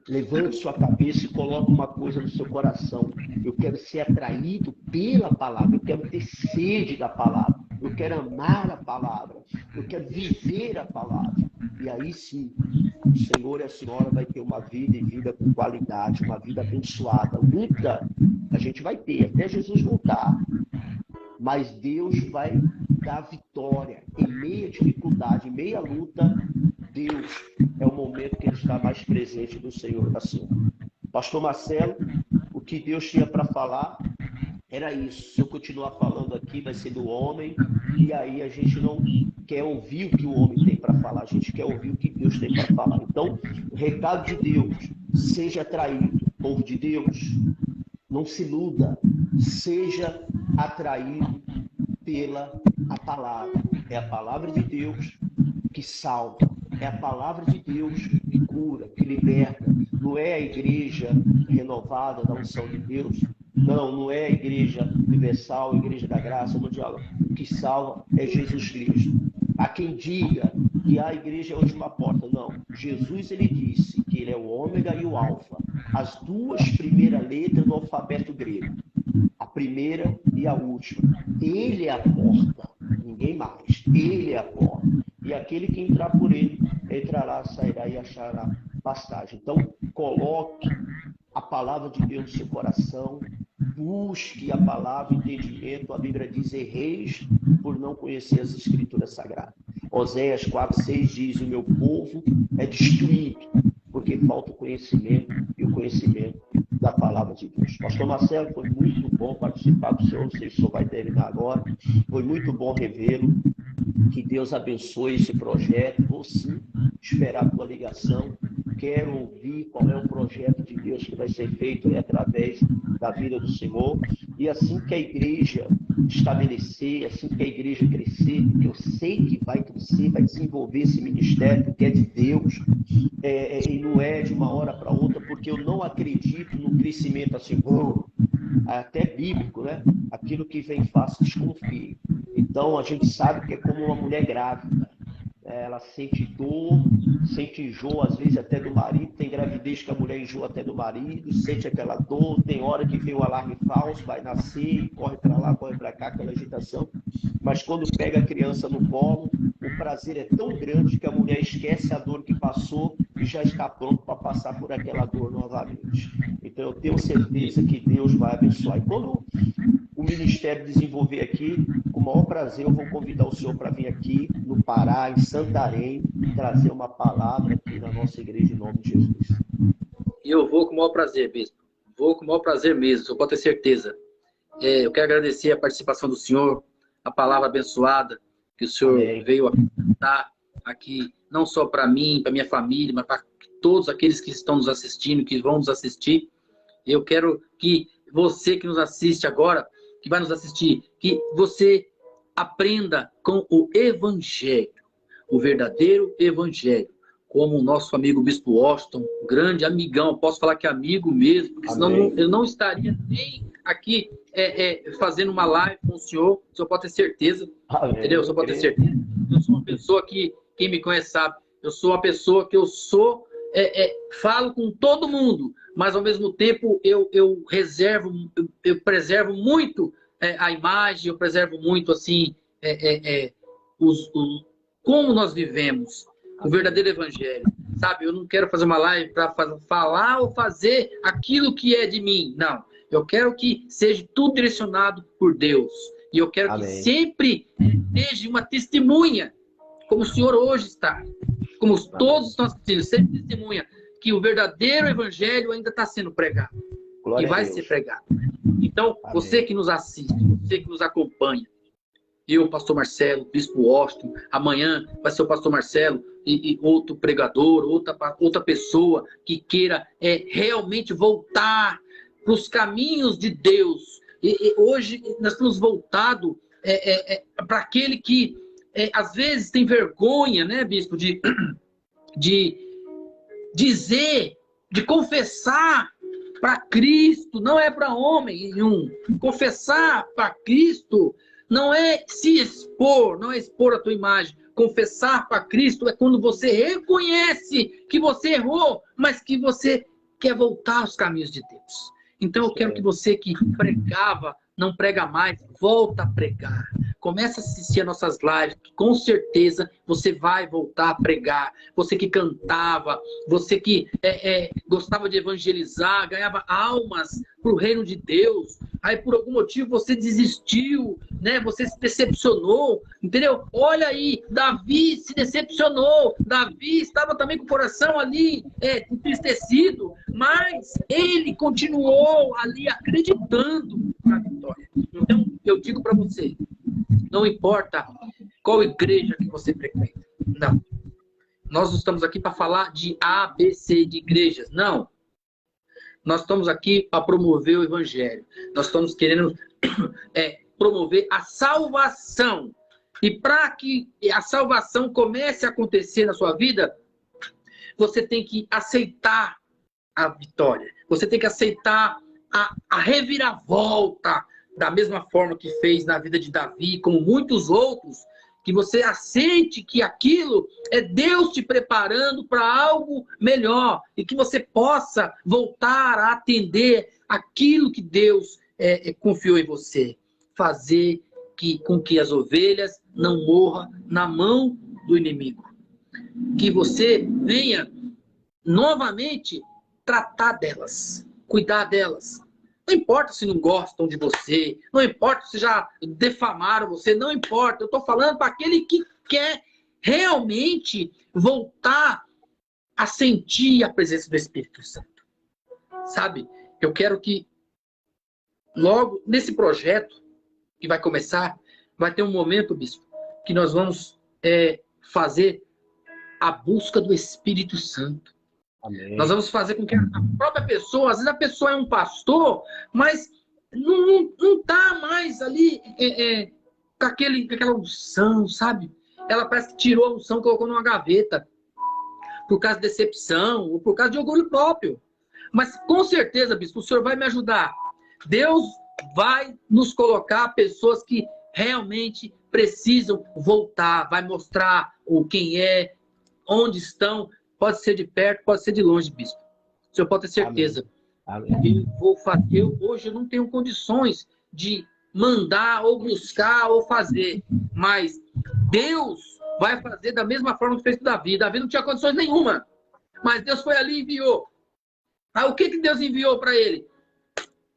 Levante sua cabeça e coloque uma coisa no seu coração. Eu quero ser atraído pela palavra. Eu quero ter sede da palavra. Eu quero amar a palavra. Eu quero viver a palavra. E aí sim, o Senhor e a Senhora vai ter uma vida e vida com qualidade, uma vida abençoada. Luta a gente vai ter até Jesus voltar. Mas Deus vai dar vitória em meia dificuldade, em meia luta. Deus é o momento que ele está mais presente do Senhor e da Senhora. Pastor Marcelo, o que Deus tinha para falar era isso. Se eu continuar falando aqui, vai ser do homem, e aí a gente não quer ouvir o que o homem tem para falar, a gente quer ouvir o que Deus tem para falar. Então, o recado de Deus, seja atraído, povo de Deus, não se iluda, seja atraído pela a palavra. É a palavra de Deus que salva. É a palavra de Deus que cura, que liberta. Não é a igreja renovada da unção de Deus. Não é a igreja universal, a igreja da graça mundial. O que salva é Jesus Cristo. Há quem diga que a igreja é a última porta. Não. Jesus, ele disse que ele é o ômega e o alfa. As duas primeiras letras do alfabeto grego. A primeira e a última. Ele é a porta. Ninguém mais. Ele é a porta. E aquele que entrar por ele, entrará, sairá e achará pastagem. Então, coloque a palavra de Deus no seu coração, busque a palavra, entendimento. A Bíblia diz: erreis por não conhecer as Escrituras Sagradas. Oséias 4:6 diz: o meu povo é destruído, porque falta o conhecimento, e o conhecimento da palavra de Deus. Pastor Marcelo, foi muito bom participar do senhor, não sei se o senhor vai terminar agora, foi muito bom revê-lo. Que Deus abençoe esse projeto. Vou sim esperar a tua ligação. Quero ouvir qual é o projeto de Deus que vai ser feito aí através da vida do Senhor. E assim que a igreja estabelecer, assim que a igreja crescer, porque eu sei que vai crescer, vai desenvolver esse ministério que é de Deus, e não é de uma hora para outra, porque eu não acredito no crescimento assim, até bíblico, né? Aquilo que vem fácil, desconfie. Então, a gente sabe que é como uma mulher grávida. Ela sente dor, sente enjoo, às vezes até do marido. Tem gravidez que a mulher enjoa até do marido, sente aquela dor. Tem hora que vem o alarme falso, vai nascer, corre para lá, corre para cá, aquela agitação. Mas quando pega a criança no colo, o prazer é tão grande que a mulher esquece a dor que passou e já está pronto para passar por aquela dor novamente. Então, eu tenho certeza que Deus vai abençoar. E quando o ministério desenvolver aqui, com o maior prazer, eu vou convidar o senhor para vir aqui no Pará, em Santarém, trazer uma palavra aqui na nossa igreja em nome de Jesus. E eu vou com o maior prazer, bispo. Vou com o maior prazer mesmo, o senhor pode ter certeza. Eu quero agradecer a participação do senhor, a palavra abençoada que o senhor veio apresentar aqui, não só para mim, para minha família, mas para todos aqueles que estão nos assistindo, que vão nos assistir. Eu quero que você que nos assiste agora, que vai nos assistir, que você aprenda com o Evangelho, o verdadeiro Evangelho, como o nosso amigo Bispo Washington, grande amigão, posso falar que é amigo mesmo, porque senão eu não estaria nem aqui fazendo uma live com o senhor pode ter certeza, entendeu? O senhor pode ter certeza. Eu sou uma pessoa que, quem me conhece sabe, eu sou uma pessoa que eu sou, falo com todo mundo, mas ao mesmo tempo eu preservo muito a imagem, eu preservo muito assim como nós vivemos o verdadeiro evangelho, sabe? Eu não quero fazer uma live para falar ou fazer aquilo que é de mim, não. Eu quero que seja tudo direcionado por Deus, e eu quero que sempre seja uma testemunha, como o senhor hoje está, como todos estão assistindo, sempre testemunha que o verdadeiro evangelho ainda está sendo pregado. Glória e vai ser pregado. Então, você que nos assiste, você que nos acompanha, eu, pastor Marcelo, bispo Washington, amanhã vai ser o pastor Marcelo e outro pregador, outra pessoa que queira realmente voltar para os caminhos de Deus. E hoje nós estamos voltados para aquele que às vezes tem vergonha, né, bispo, de dizer, de confessar para Cristo, não é para homem nenhum. Confessar para Cristo não é se expor, não é expor a tua imagem. confessar para Cristo é quando você reconhece que você errou, mas que você quer voltar aos caminhos de Deus. Então eu quero que você que pregava, não prega mais, volta a pregar. Começa a assistir as nossas lives, que com certeza você vai voltar a pregar. Você que cantava, você que gostava de evangelizar, ganhava almas para o reino de Deus. Aí por algum motivo você desistiu, né? Você se decepcionou, entendeu? Olha aí, Davi se decepcionou. Davi estava também com o coração ali entristecido, mas ele continuou ali acreditando na vitória. Então eu digo para você, não importa qual igreja que você frequenta. Não. Nós não estamos aqui para falar de A, B, C de igrejas. Não. Nós estamos aqui para promover o evangelho. Nós estamos querendo promover a salvação. E para que a salvação comece a acontecer na sua vida, você tem que aceitar a vitória. Você tem que aceitar a reviravolta, da mesma forma que fez na vida de Davi, como muitos outros, que você aceite que aquilo é Deus te preparando para algo melhor e que você possa voltar a atender aquilo que Deus confiou em você. Fazer com que as ovelhas não morram na mão do inimigo. Que você venha novamente tratar delas, cuidar delas. Não importa se não gostam de você, não importa se já defamaram você, não importa. Eu estou falando para aquele que quer realmente voltar a sentir a presença do Espírito Santo. Sabe? Eu quero que logo nesse projeto que vai começar, vai ter um momento, bispo, que nós vamos fazer a busca do Espírito Santo. Amém. Nós vamos fazer com que a própria pessoa, às vezes a pessoa é um pastor, mas não está mais ali com aquela unção, sabe? Ela parece que tirou a unção e colocou numa gaveta por causa de decepção ou por causa de orgulho próprio. Mas com certeza, bispo, o senhor vai me ajudar. Deus vai nos colocar pessoas que realmente precisam voltar, vai mostrar quem é, onde estão. Pode ser de perto, pode ser de longe, bispo. O senhor pode ter certeza. Amém. Hoje eu não tenho condições de mandar, ou buscar, ou fazer. Mas Deus vai fazer da mesma forma que fez com Davi. Davi não tinha condições nenhuma. Mas Deus foi ali e enviou. O que Deus enviou para ele?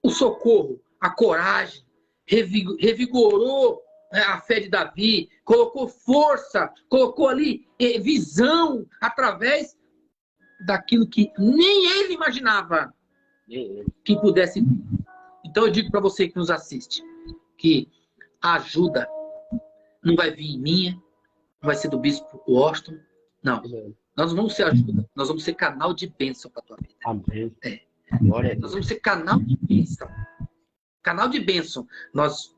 O socorro, a coragem, revigorou a fé de Davi, colocou força, colocou ali visão através daquilo que nem ele imaginava que pudesse vir. Então eu digo para você que nos assiste, que a ajuda não vai vir em minha, não vai ser do bispo Washington, não. Nós vamos ser ajuda, nós vamos ser canal de bênção para a tua vida. Amém. Nós vamos ser canal de bênção. Canal de bênção.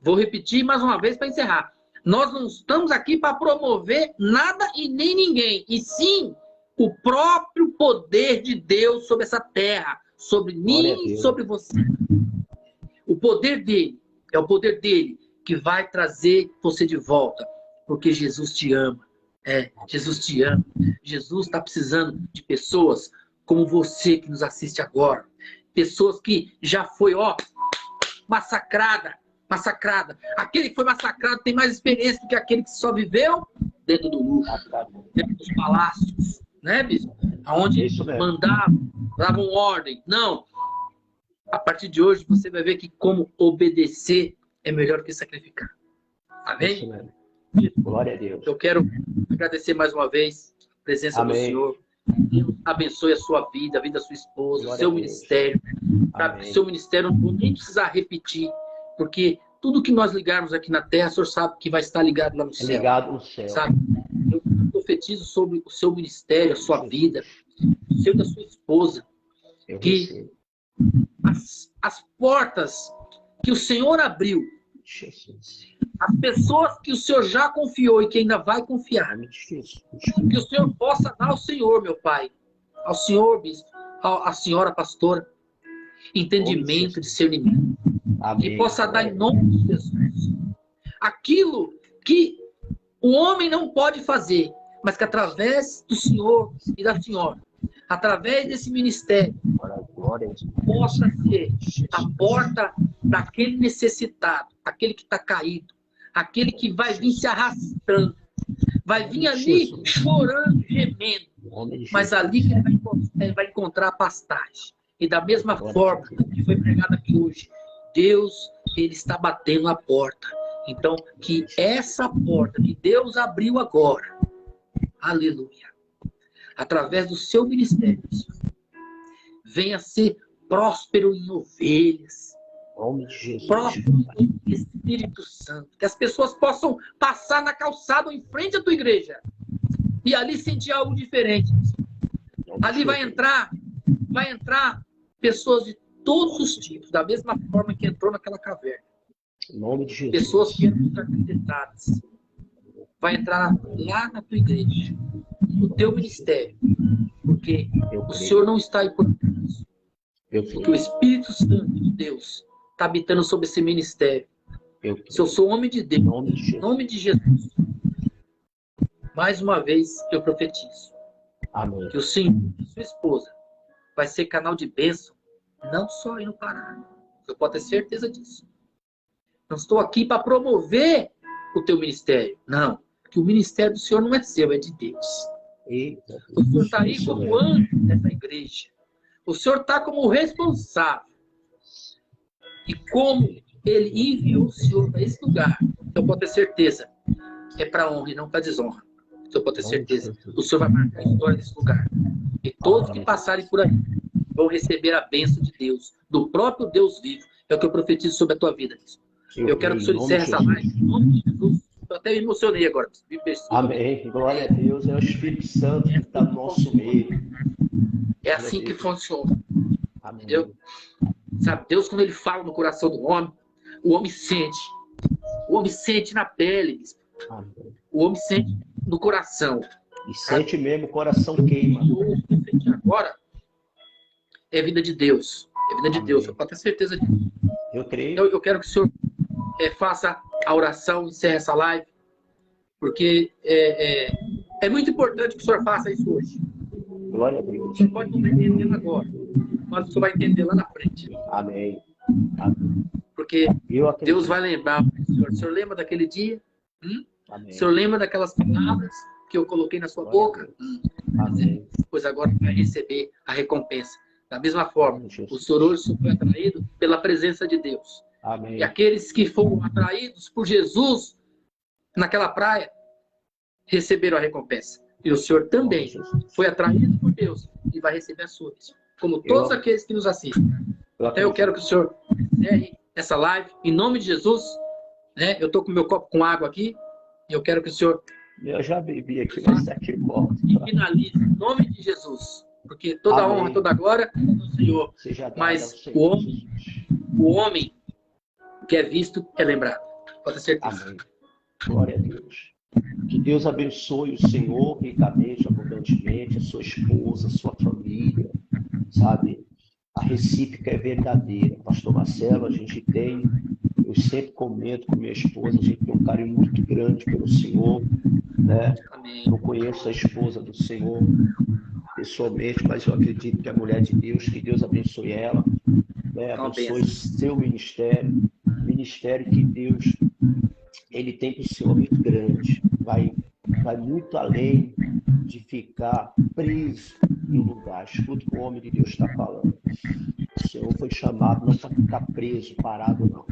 Vou repetir mais uma vez para encerrar. Nós não estamos aqui para promover nada e nem ninguém, e sim o próprio poder de Deus sobre essa terra, sobre mim e sobre você. O poder dele, é o poder dele que vai trazer você de volta, porque Jesus te ama. Jesus te ama. Jesus está precisando de pessoas como você que nos assiste agora. Pessoas que já foi, massacrada. Aquele que foi massacrado tem mais experiência do que aquele que só viveu dentro do luxo, dentro dos palácios, né, bispo? Onde mandavam, davam ordem. Não. A partir de hoje você vai ver que como obedecer é melhor que sacrificar. Amém? Glória a Deus. Eu quero agradecer mais uma vez a presença do Senhor. Deus abençoe a sua vida, a vida da sua esposa, o seu ministério. O seu ministério não vou nem precisar repetir, porque tudo que nós ligarmos aqui na terra, o senhor sabe que vai estar ligado lá no céu. Ligado no céu. Sabe? Eu profetizo sobre o seu ministério, a sua vida, o seu e da sua esposa. Que as portas que o Senhor abriu, as pessoas que o Senhor já confiou e que ainda vai confiar, que o Senhor possa dar ao Senhor, meu Pai, ao Senhor, bispo, à senhora pastora, entendimento, discernimento. Que possa dar em nome de Jesus aquilo que o homem não pode fazer, mas que através do senhor e da senhora, através desse ministério, Glória a Deus. possa ser a porta daquele necessitado, aquele que está caído, aquele que vai vir se arrastando, vai vir ali chorando, gemendo, mas ali que ele vai encontrar pastagem. E da mesma forma que foi pregado aqui hoje, Deus, ele está batendo a porta. Então, que essa porta que Deus abriu agora, aleluia, através do seu ministério, venha ser próspero em ovelhas, próspero em Espírito Santo, que as pessoas possam passar na calçada ou em frente à tua igreja e ali sentir algo diferente. Ali vai entrar pessoas de todos os tipos, da mesma forma que entrou naquela caverna. Em nome de Jesus. Pessoas que eram desacreditadas. Vai entrar lá na tua igreja, no teu ministério, porque o Senhor não está aí por acaso. Porque o Espírito Santo de Deus está habitando sobre esse ministério. Se eu sou homem de Deus, em nome de Jesus, mais uma vez eu profetizo. Amém. Que o Senhor e sua esposa vai ser canal de bênção, não só aí no Pará. Você pode ter certeza disso. Não estou aqui para promover o teu ministério. Não. Que o ministério do Senhor não é seu, é de Deus. O Senhor está aí como anjo dessa igreja. O Senhor está como responsável. E como Ele enviou o Senhor para esse lugar, eu posso ter certeza, é para honra e não para desonra. Eu posso ter certeza. O Senhor vai marcar a história desse lugar. E todos que passarem por aí vão receber a bênção de Deus, do próprio Deus vivo. É o que eu profetizo sobre a tua vida. Eu quero que o Senhor encerre essa live em nome de Jesus. Eu até me emocionei agora. Amém. Glória a Deus. É o Espírito Santo que está no nosso meio. É assim que funciona. Amém. Entendeu? Sabe, Deus, quando Ele fala no coração do homem, o homem sente. O homem sente na pele. Amém. O homem sente no coração. E sente mesmo, o coração queima. Agora é vida de Deus. É vida de Amém. Deus. Eu posso ter certeza disso. Eu creio. Eu quero que o Senhor faça a oração, encerre essa live, porque é muito importante que o Senhor faça isso hoje. Glória a Deus. O Senhor pode não estar entendendo agora, mas o Senhor vai entender lá na frente. Amém. Amém. Porque Eu acredito. Deus vai lembrar o Senhor. O Senhor lembra daquele dia? Amém. O Senhor lembra daquelas palavras que eu coloquei na sua boca? Amém. Pois agora vai receber a recompensa. Da mesma forma, Jesus. o Senhor hoje foi atraído pela presença de Deus. Amém. E aqueles que foram atraídos por Jesus naquela praia receberam a recompensa. E o Senhor também foi atraído por Deus e vai receber a sua. Como todos aqueles que nos assistem. Então eu quero que o Senhor encerre essa live em nome de Jesus. Né? Eu estou com meu copo com água aqui. E eu quero que o Senhor... Eu já bebi aqui, mas está aqui morto. E finalize em nome de Jesus. Porque toda Amém. honra, toda glória é do Senhor. Mas o homem que é visto é lembrado. Pode ter certeza. Amém. Glória a Deus. Que Deus abençoe o Senhor ricamente, abundantemente, a sua esposa, a sua família, sabe? A recíproca é verdadeira. Pastor Marcelo, a gente tem, eu sempre comento com minha esposa, a gente tem um carinho muito grande pelo Senhor, né? Amém. Eu conheço a esposa do Senhor pessoalmente, mas eu acredito que é a mulher de Deus, que Deus abençoe ela, né? Abençoe seu ministério que Deus ele tem para o Senhor muito grande, vai muito além de ficar preso em um lugar. Escuta o que o homem de Deus está falando. O Senhor foi chamado não para ficar preso, parado não,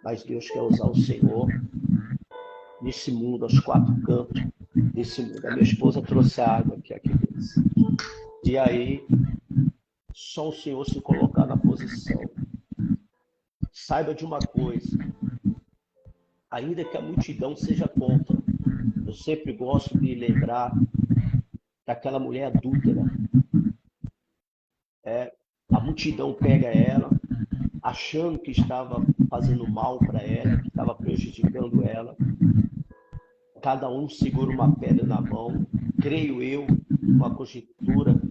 mas Deus quer usar o Senhor nesse mundo, aos quatro cantos desse mundo. A minha esposa trouxe a água aqui dentro. E aí, só o Senhor se colocar na posição. Saiba de uma coisa, ainda que a multidão seja contra, eu sempre gosto de lembrar daquela mulher adúltera. A multidão pega ela, achando que estava fazendo mal para ela, que estava prejudicando ela. Cada um segura uma pedra na mão. Creio eu, uma conjectura,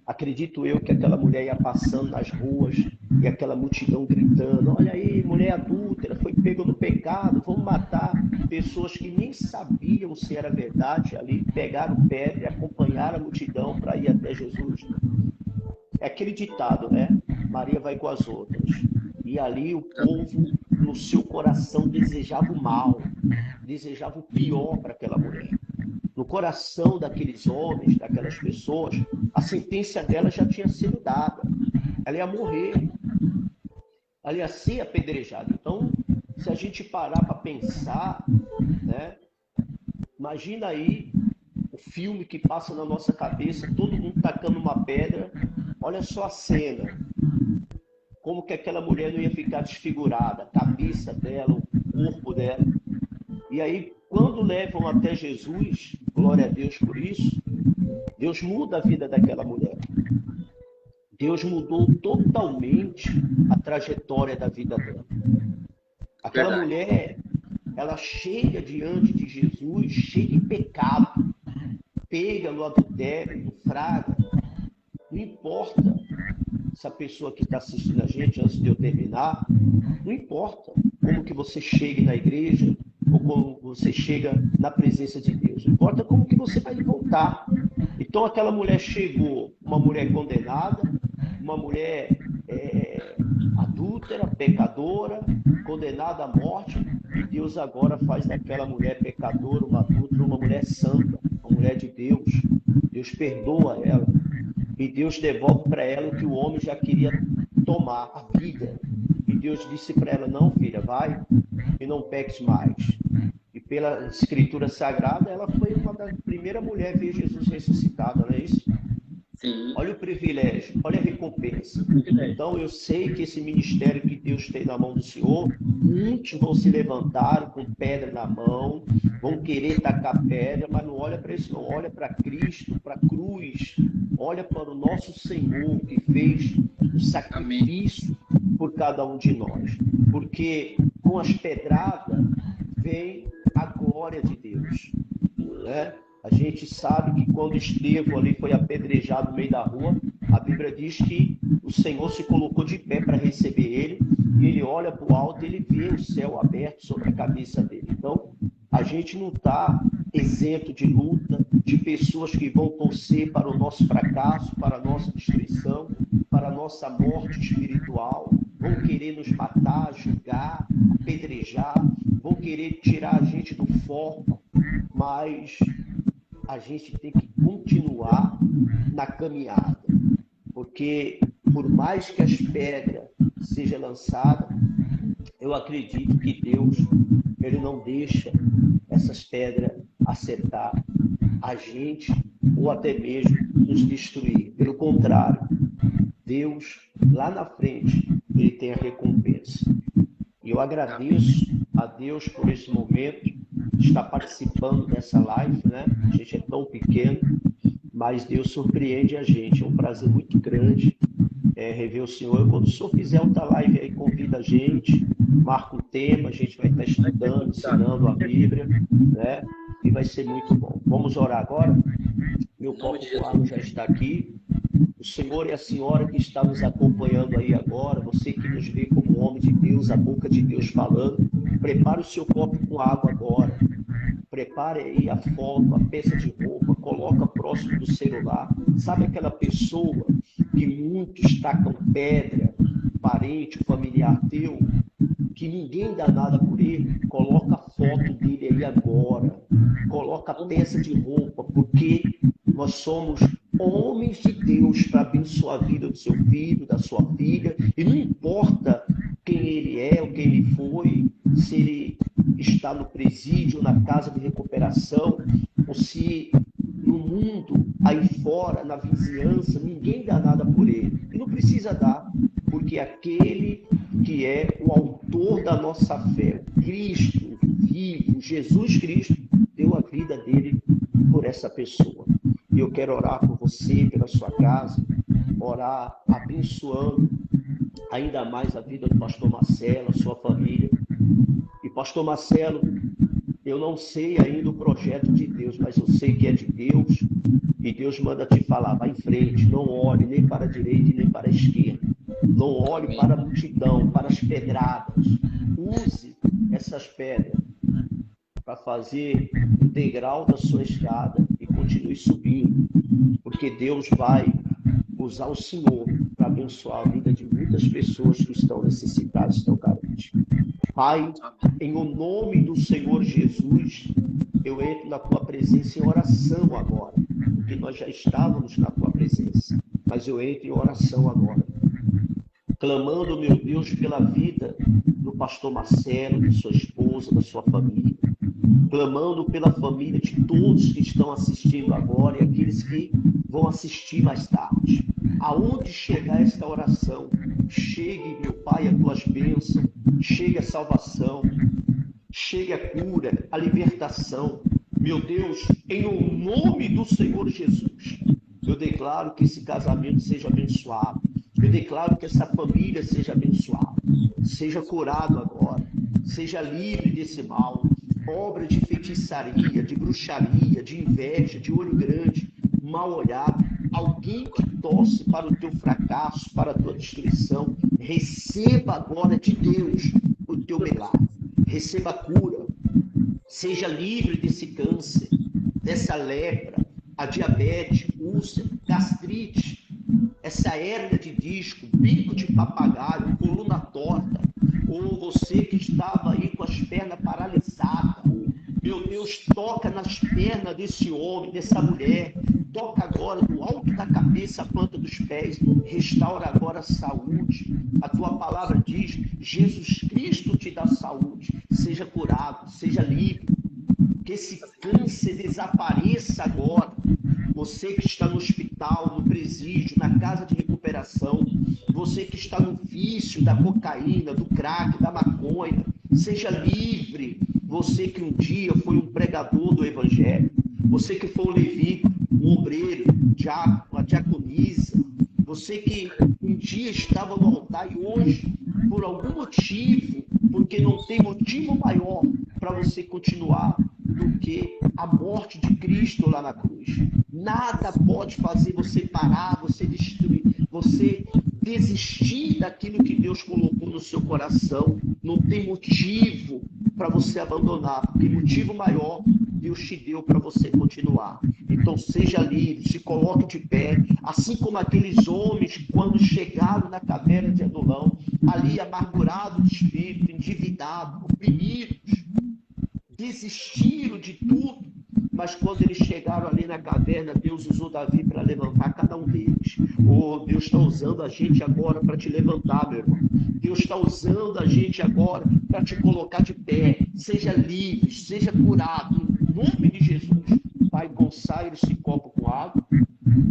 acredito eu que aquela mulher ia passando nas ruas e aquela multidão gritando: olha aí, mulher adúltera, foi pego no pecado, vamos matar. Pessoas que nem sabiam se era verdade ali, pegaram pedra e acompanharam a multidão para ir até Jesus. É aquele ditado, né? Maria vai com as outras. E ali o povo, no seu coração, desejava o mal, desejava o pior para aquela mulher. No coração daqueles homens, daquelas pessoas, a sentença dela já tinha sido dada. Ela ia morrer, ela ia ser apedrejada. Então, se a gente parar para pensar, né? Imagina aí o filme que passa na nossa cabeça, todo mundo tacando uma pedra. Olha só a cena. Como que aquela mulher não ia ficar desfigurada, a cabeça dela, o corpo dela. E aí, quando levam até Jesus, glória a Deus por isso, Deus muda a vida daquela mulher. Deus mudou totalmente a trajetória da vida dela. Aquela mulher, ela chega diante de Jesus, chega em pecado, pega no adultério, no fraga. Não importa se a pessoa que está assistindo a gente, antes de eu terminar, não importa como que você chegue na igreja ou como você chega na presença de Deus. Importa como que você vai voltar. Então aquela mulher chegou, uma mulher condenada, uma mulher adúltera, pecadora, condenada à morte, e Deus agora faz daquela mulher pecadora, uma adúltera, uma mulher santa, uma mulher de Deus. Deus perdoa ela. E Deus devolve para ela o que o homem já queria tomar, a vida. E Deus disse para ela: não, filha, vai e não peques mais. E pela Escritura Sagrada, ela foi uma das primeiras mulheres a ver Jesus ressuscitado, não é isso? Sim. Olha o privilégio, olha a recompensa. Então eu sei que esse ministério que Deus tem na mão do Senhor, muitos vão se levantar com pedra na mão, vão querer tacar pedra, mas não olha para isso, não olha para Cristo, para a cruz, olha para o nosso Senhor que fez o sacrifício por cada um de nós. Porque com as pedradas vem a glória de Deus, né? A gente sabe que quando Estevão ali foi apedrejado no meio da rua, a Bíblia diz que o Senhor se colocou de pé para receber ele, e ele olha para o alto e ele vê o céu aberto sobre a cabeça dele. Então, a gente não está isento de luta, de pessoas que vão torcer para o nosso fracasso, para a nossa destruição, para a nossa morte espiritual, vão querer nos matar, julgar, apedrejar, vão querer tirar a gente do foco, mas a gente tem que continuar na caminhada, porque por mais que as pedras sejam lançadas, eu acredito que Deus, ele não deixa essas pedras acertar a gente ou até mesmo nos destruir. Pelo contrário, Deus, lá na frente, ele tem a recompensa. E eu agradeço a Deus por esse momento, estar participando dessa live, né? A gente é tão pequeno, mas Deus surpreende a gente. É um prazer muito grande rever o Senhor. Quando o Senhor fizer outra live aí, convida a gente, marca um tema, a gente vai estar estudando, ensinando a Bíblia, né? E vai ser muito bom. Vamos orar agora? Meu copo com água já está aqui. O Senhor e a senhora que está nos acompanhando aí agora, você que nos vê como homem de Deus, a boca de Deus falando, prepare o seu copo com água agora. Prepare aí a foto, a peça de roupa, coloca próximo do celular. Sabe aquela pessoa que muitos tacam pedra, parente, familiar teu, que ninguém dá nada por ele? Coloca a foto dele aí agora. Coloca a peça de roupa, porque nós somos homens de Deus para abençoar a vida do seu filho, da sua filha, e não importa quem ele é ou quem ele foi, se ele está no presídio, na casa de recuperação, ou se no mundo, aí fora, na vizinhança, ninguém dá nada por ele. E não precisa dar, porque aquele que é o autor da nossa fé, Cristo vivo, Jesus Cristo, deu a vida dele por essa pessoa. E eu quero orar por você, pela sua casa, orar abençoando ainda mais a vida do pastor Marcelo, a sua família. E pastor Marcelo, eu não sei ainda o projeto de Deus, mas eu sei que é de Deus, e Deus manda te falar: vai em frente, não olhe nem para a direita nem para a esquerda. Não olhe para a multidão, para as pedradas. Use essas pedras para fazer o degrau da sua escada e continue subindo, porque Deus vai usar o Senhor para abençoar a vida de muitas pessoas que estão necessitadas, estão carentes. Pai, em o nome do Senhor Jesus, eu entro na tua presença em oração agora, porque nós já estávamos na tua presença, mas eu entro em oração agora, clamando, meu Deus, pela vida do pastor Marcelo, de sua esposa, da sua família, clamando pela família de todos que estão assistindo agora e aqueles que vão assistir mais tarde. Aonde chegar esta oração, chegue, meu Pai, as tuas bênçãos, chegue a salvação, chegue a cura, a libertação. Meu Deus, em o nome do Senhor Jesus, eu declaro que esse casamento seja abençoado. Eu declaro que essa família seja abençoada. Seja curado agora. Seja livre desse mal. Obra de feitiçaria, de bruxaria, de inveja, de olho grande, mal olhado. Alguém que torce para o teu fracasso, para a tua destruição, receba agora de Deus o teu milagre. Receba a cura. Seja livre desse câncer, dessa lepra, a diabetes, úlcera, gastrite, essa hérnia de disco, bico de papagaio, coluna torta, ou você que estava aí com as pernas paralisadas. Meu Deus, toca nas pernas desse homem, dessa mulher. Toca agora do alto da cabeça, a planta dos pés. Restaura agora a saúde. A tua palavra diz, Jesus Cristo te dá saúde. Seja curado, seja livre. Que esse câncer desapareça agora. Você que está no hospital, no presídio, na casa de recuperação. Você que está no vício da cocaína, do crack, da maconha. Seja livre. Você que um dia foi um pregador do evangelho. Você que foi um levita, um obreiro, uma diaconisa. Você que um dia estava no altar e hoje, por algum motivo, porque não tem motivo maior para você continuar do que a morte de Cristo lá na cruz. Nada pode fazer você parar, você destruir, você desistir daquilo que Deus colocou no seu coração. Não tem motivo para você abandonar, porque motivo maior Deus te deu para você continuar. Então seja livre, se coloque de pé, assim como aqueles homens quando chegaram na caverna de Adulão, ali amargurados de espírito, endividados, oprimidos, desistiram de tudo, mas quando eles chegaram ali na caverna, Deus usou Davi para levantar cada um deles. Oh, Deus está usando a gente agora para te levantar, meu irmão. Deus está usando a gente agora para te colocar de pé. Seja livre, seja curado, em nome de Jesus. Pai, consagre esse copo com água,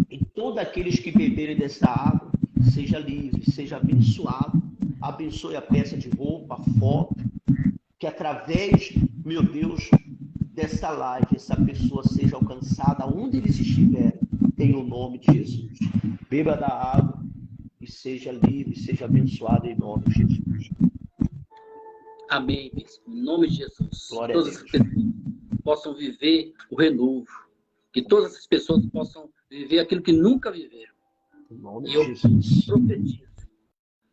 e todos aqueles que beberem dessa água, seja livre, seja abençoado. Abençoe a peça de roupa, a foto, que através, meu Deus, dessa live, essa pessoa seja alcançada onde eles estiverem, em o nome de Jesus. Beba da água e seja livre, seja abençoado em nome de Jesus. Amém, bispo. Em nome de Jesus. Glória todas a Deus. as pessoas possam viver o renovo. Que todas as pessoas possam viver aquilo que nunca viveram. Em nome E de eu Jesus. profetizo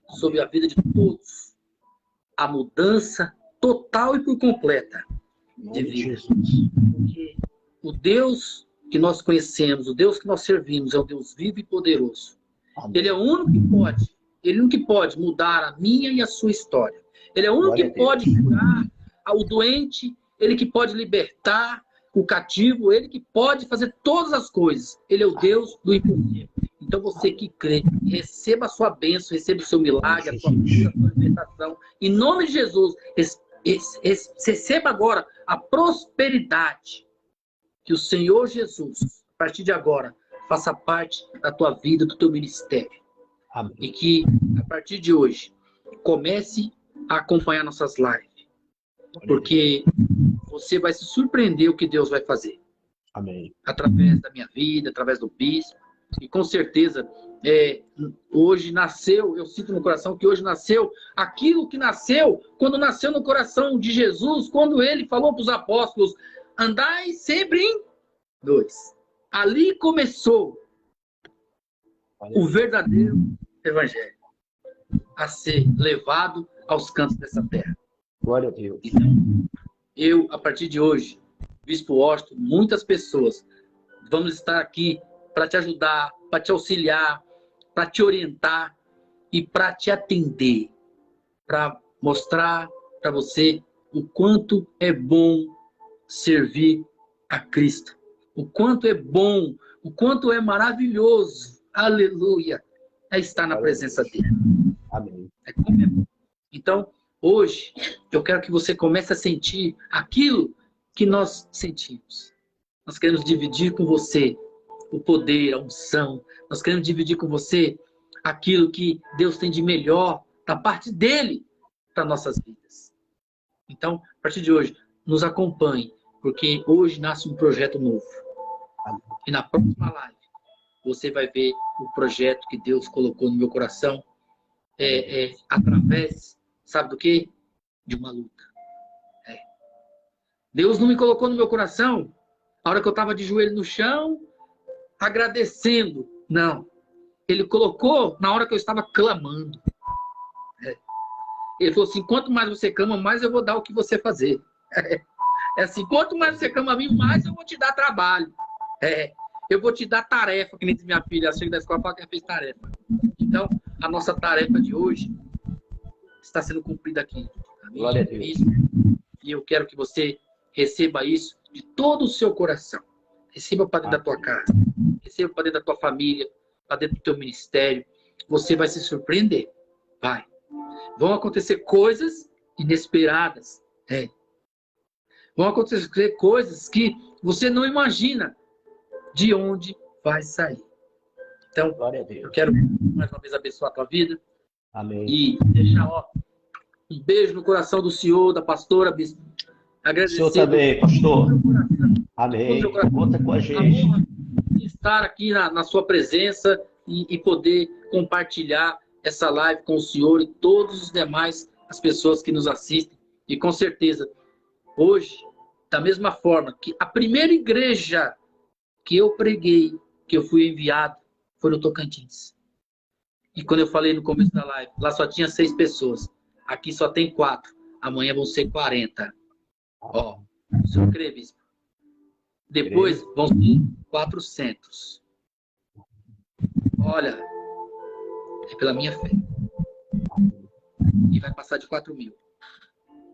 sobre a vida de todos a mudança total e por completa Em de nome de vida. Jesus. Porque o Deus que nós conhecemos, o Deus que nós servimos, é um Deus vivo e poderoso. Amém. Ele é o único que pode. Ele é o único que pode mudar a minha e a sua história. Ele é o único Glória que a Deus. pode curar o doente, ele que pode libertar o cativo, ele que pode fazer todas as coisas. Ele é o Deus do impossível. Então você que crê, receba a sua bênção, receba o seu milagre, a sua cura, a sua libertação. Em nome de Jesus, receba agora a prosperidade. Que o Senhor Jesus, a partir de agora, faça parte da tua vida, do teu ministério. Amém. E que, a partir de hoje, comece a acompanhar nossas lives. Porque você vai se surpreender o que Deus vai fazer. Amém. Através da minha vida, através do bispo. E com certeza, hoje nasceu, eu sinto no coração que hoje nasceu aquilo que nasceu, quando nasceu no coração de Jesus, quando ele falou para os apóstolos, andai sempre em dois. Ali começou o verdadeiro evangelho. a ser levado aos cantos dessa terra. Glória a Deus. Então, eu, a partir de hoje, Bispo Washington, muitas pessoas, vamos estar aqui para te ajudar, para te auxiliar, para te orientar e para te atender, para mostrar para você o quanto é bom servir a Cristo, o quanto é bom, o quanto é maravilhoso, aleluia, é estar na presença dele. Amém. É como é bom. Então, hoje, eu quero que você comece a sentir aquilo que nós sentimos. Nós queremos dividir com você o poder, a unção. Nós queremos dividir com você aquilo que Deus tem de melhor da parte dele para nossas vidas. Então, a partir de hoje, nos acompanhe, porque hoje nasce um projeto novo. E na próxima live, você vai ver o projeto que Deus colocou no meu coração através, sabe do quê? De uma luta. Deus não me colocou no meu coração a hora que eu estava de joelho no chão, agradecendo. Não. Ele colocou na hora que eu estava clamando. Ele falou assim, quanto mais você clama, mais eu vou dar o que você fazer. É assim, quanto mais você clama a mim, mais eu vou te dar trabalho. Eu vou te dar tarefa, que nem diz minha filha, ela chega da escola e fala que ela fez tarefa. Então, a nossa tarefa de hoje está sendo cumprida aqui. Glória a Deus. E eu quero que você receba isso de todo o seu coração. Receba para dentro da tua casa. Receba para dentro da tua família, para dentro do teu ministério. Você vai se surpreender. Vai. Vão acontecer coisas inesperadas. Vão acontecer coisas que você não imagina de onde vai sair. Então, Glória a Deus. eu quero mais uma vez abençoar a tua vida. Amém. E deixar um beijo no coração do senhor, da pastora, bispo. Agradecer. O senhor também, pastor. Amém. Conta com a gente. Estar aqui na sua presença e poder compartilhar essa live com o senhor e todos os demais, as pessoas que nos assistem. E com certeza, hoje, da mesma forma que a primeira igreja que eu preguei, que eu fui enviado, foi no Tocantins. E quando eu falei no começo da live, lá só tinha 6 pessoas. Aqui só tem 4. Amanhã vão ser 40. Ó, o senhor crê, bispo? Depois vão ser 400. Olha, é pela minha fé. E vai passar de 4.000.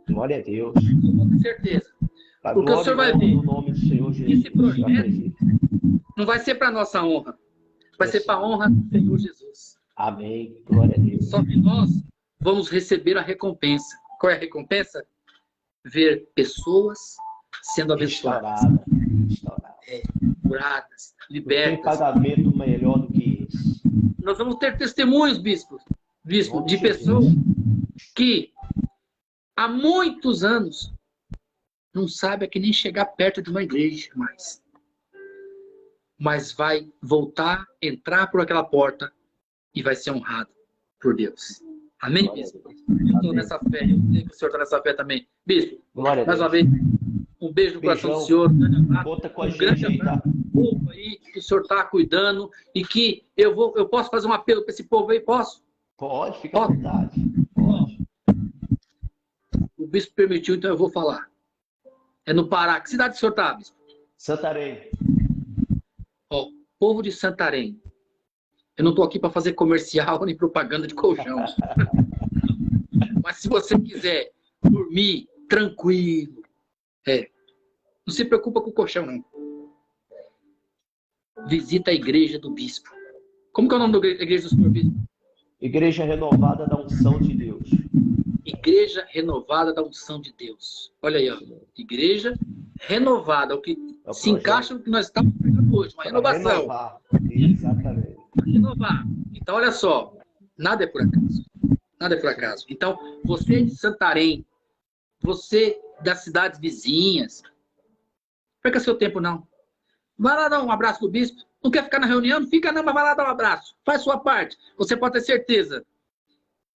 Glória a Deus. Eu vou ter certeza. Porque o senhor vai ver. No nome do Senhor Jesus. Esse projeto não vai ser para nossa honra. Vai ser para a honra do Senhor Jesus. Amém. Glória a Deus. Só que nós vamos receber a recompensa. Qual é a recompensa? Ver pessoas sendo abençoadas, curadas, Não tem libertas. pagamento melhor do que esse. Nós vamos ter testemunhos, bispo, de pessoas que há muitos anos não sabe que nem chegar perto de uma igreja mais. Mas vai voltar, entrar por aquela porta e vai ser honrado por Deus. Amém, bispo? Eu estou nessa fé. Eu sei que o senhor está nessa fé também. Bispo, mais uma vez, um beijo no coração do senhor. Conta com a gente grande aí, tá? povo aí que o senhor está cuidando e que eu posso fazer um apelo para esse povo aí? Posso? Pode, fica à vontade. O bispo permitiu, então eu vou falar. É no Pará. Que cidade o senhor está, bispo? Santarém. Ó, povo de Santarém. Eu não estou aqui para fazer comercial nem propaganda de colchão. Mas se você quiser dormir tranquilo, não se preocupa com o colchão, não. Visita a igreja do bispo. Como que é o nome da igreja do senhor bispo? Igreja Renovada da Unção de Deus. Igreja Renovada da Unção de Deus. Olha aí, ó. Igreja Renovada, o que se encaixa no que nós estamos pregando hoje, uma renovação. Renovar. Exatamente. Renovar. Então, olha só, nada é por acaso. Nada é por acaso. Então, você de Santarém, você das cidades vizinhas, não perca seu tempo, não. Vai lá dar um abraço do bispo. Não quer ficar na reunião? Não fica não, mas vai lá dar um abraço. Faz sua parte. Você pode ter certeza.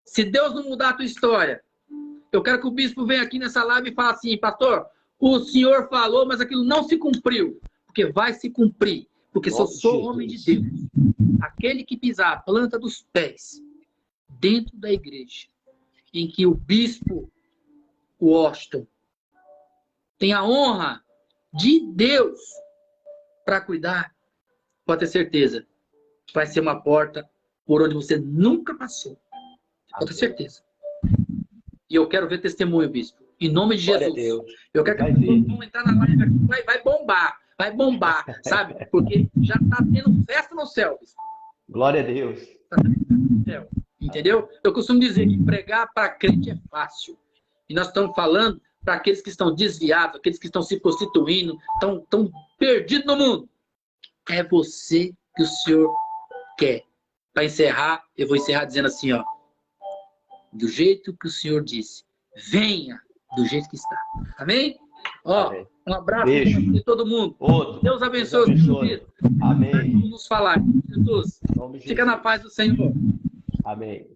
Se Deus não mudar a tua história, eu quero que o bispo venha aqui nessa live e fale assim, pastor, o senhor falou, mas aquilo não se cumpriu. Porque vai se cumprir. Porque se eu sou homem de Deus, aquele que pisar a planta dos pés dentro da igreja, em que o bispo Washington tem a honra de Deus para cuidar, pode ter certeza, vai ser uma porta por onde você nunca passou. Pode ter certeza. E eu quero ver testemunho, bispo. Em nome de Glória a Jesus. Deus. Eu quero que todos vão entrar na live aqui. Vai bombar, sabe? Porque já está tendo festa no céu, bispo. Glória a Deus. Tá tendo festa no céu. Entendeu? Eu costumo dizer que pregar para crente é fácil. E nós estamos falando para aqueles que estão desviados, aqueles que estão se prostituindo, estão perdidos no mundo. É você que o Senhor quer. Para encerrar, eu vou encerrar dizendo assim, ó. Do jeito que o Senhor disse. Venha do jeito que está. Amém? Ó, Amém. um abraço Beijo. de todo mundo. Outro. Deus abençoe. Amém. Vamos nos falar. Jesus, Em nome de fica na Jesus. paz do Senhor. Amém.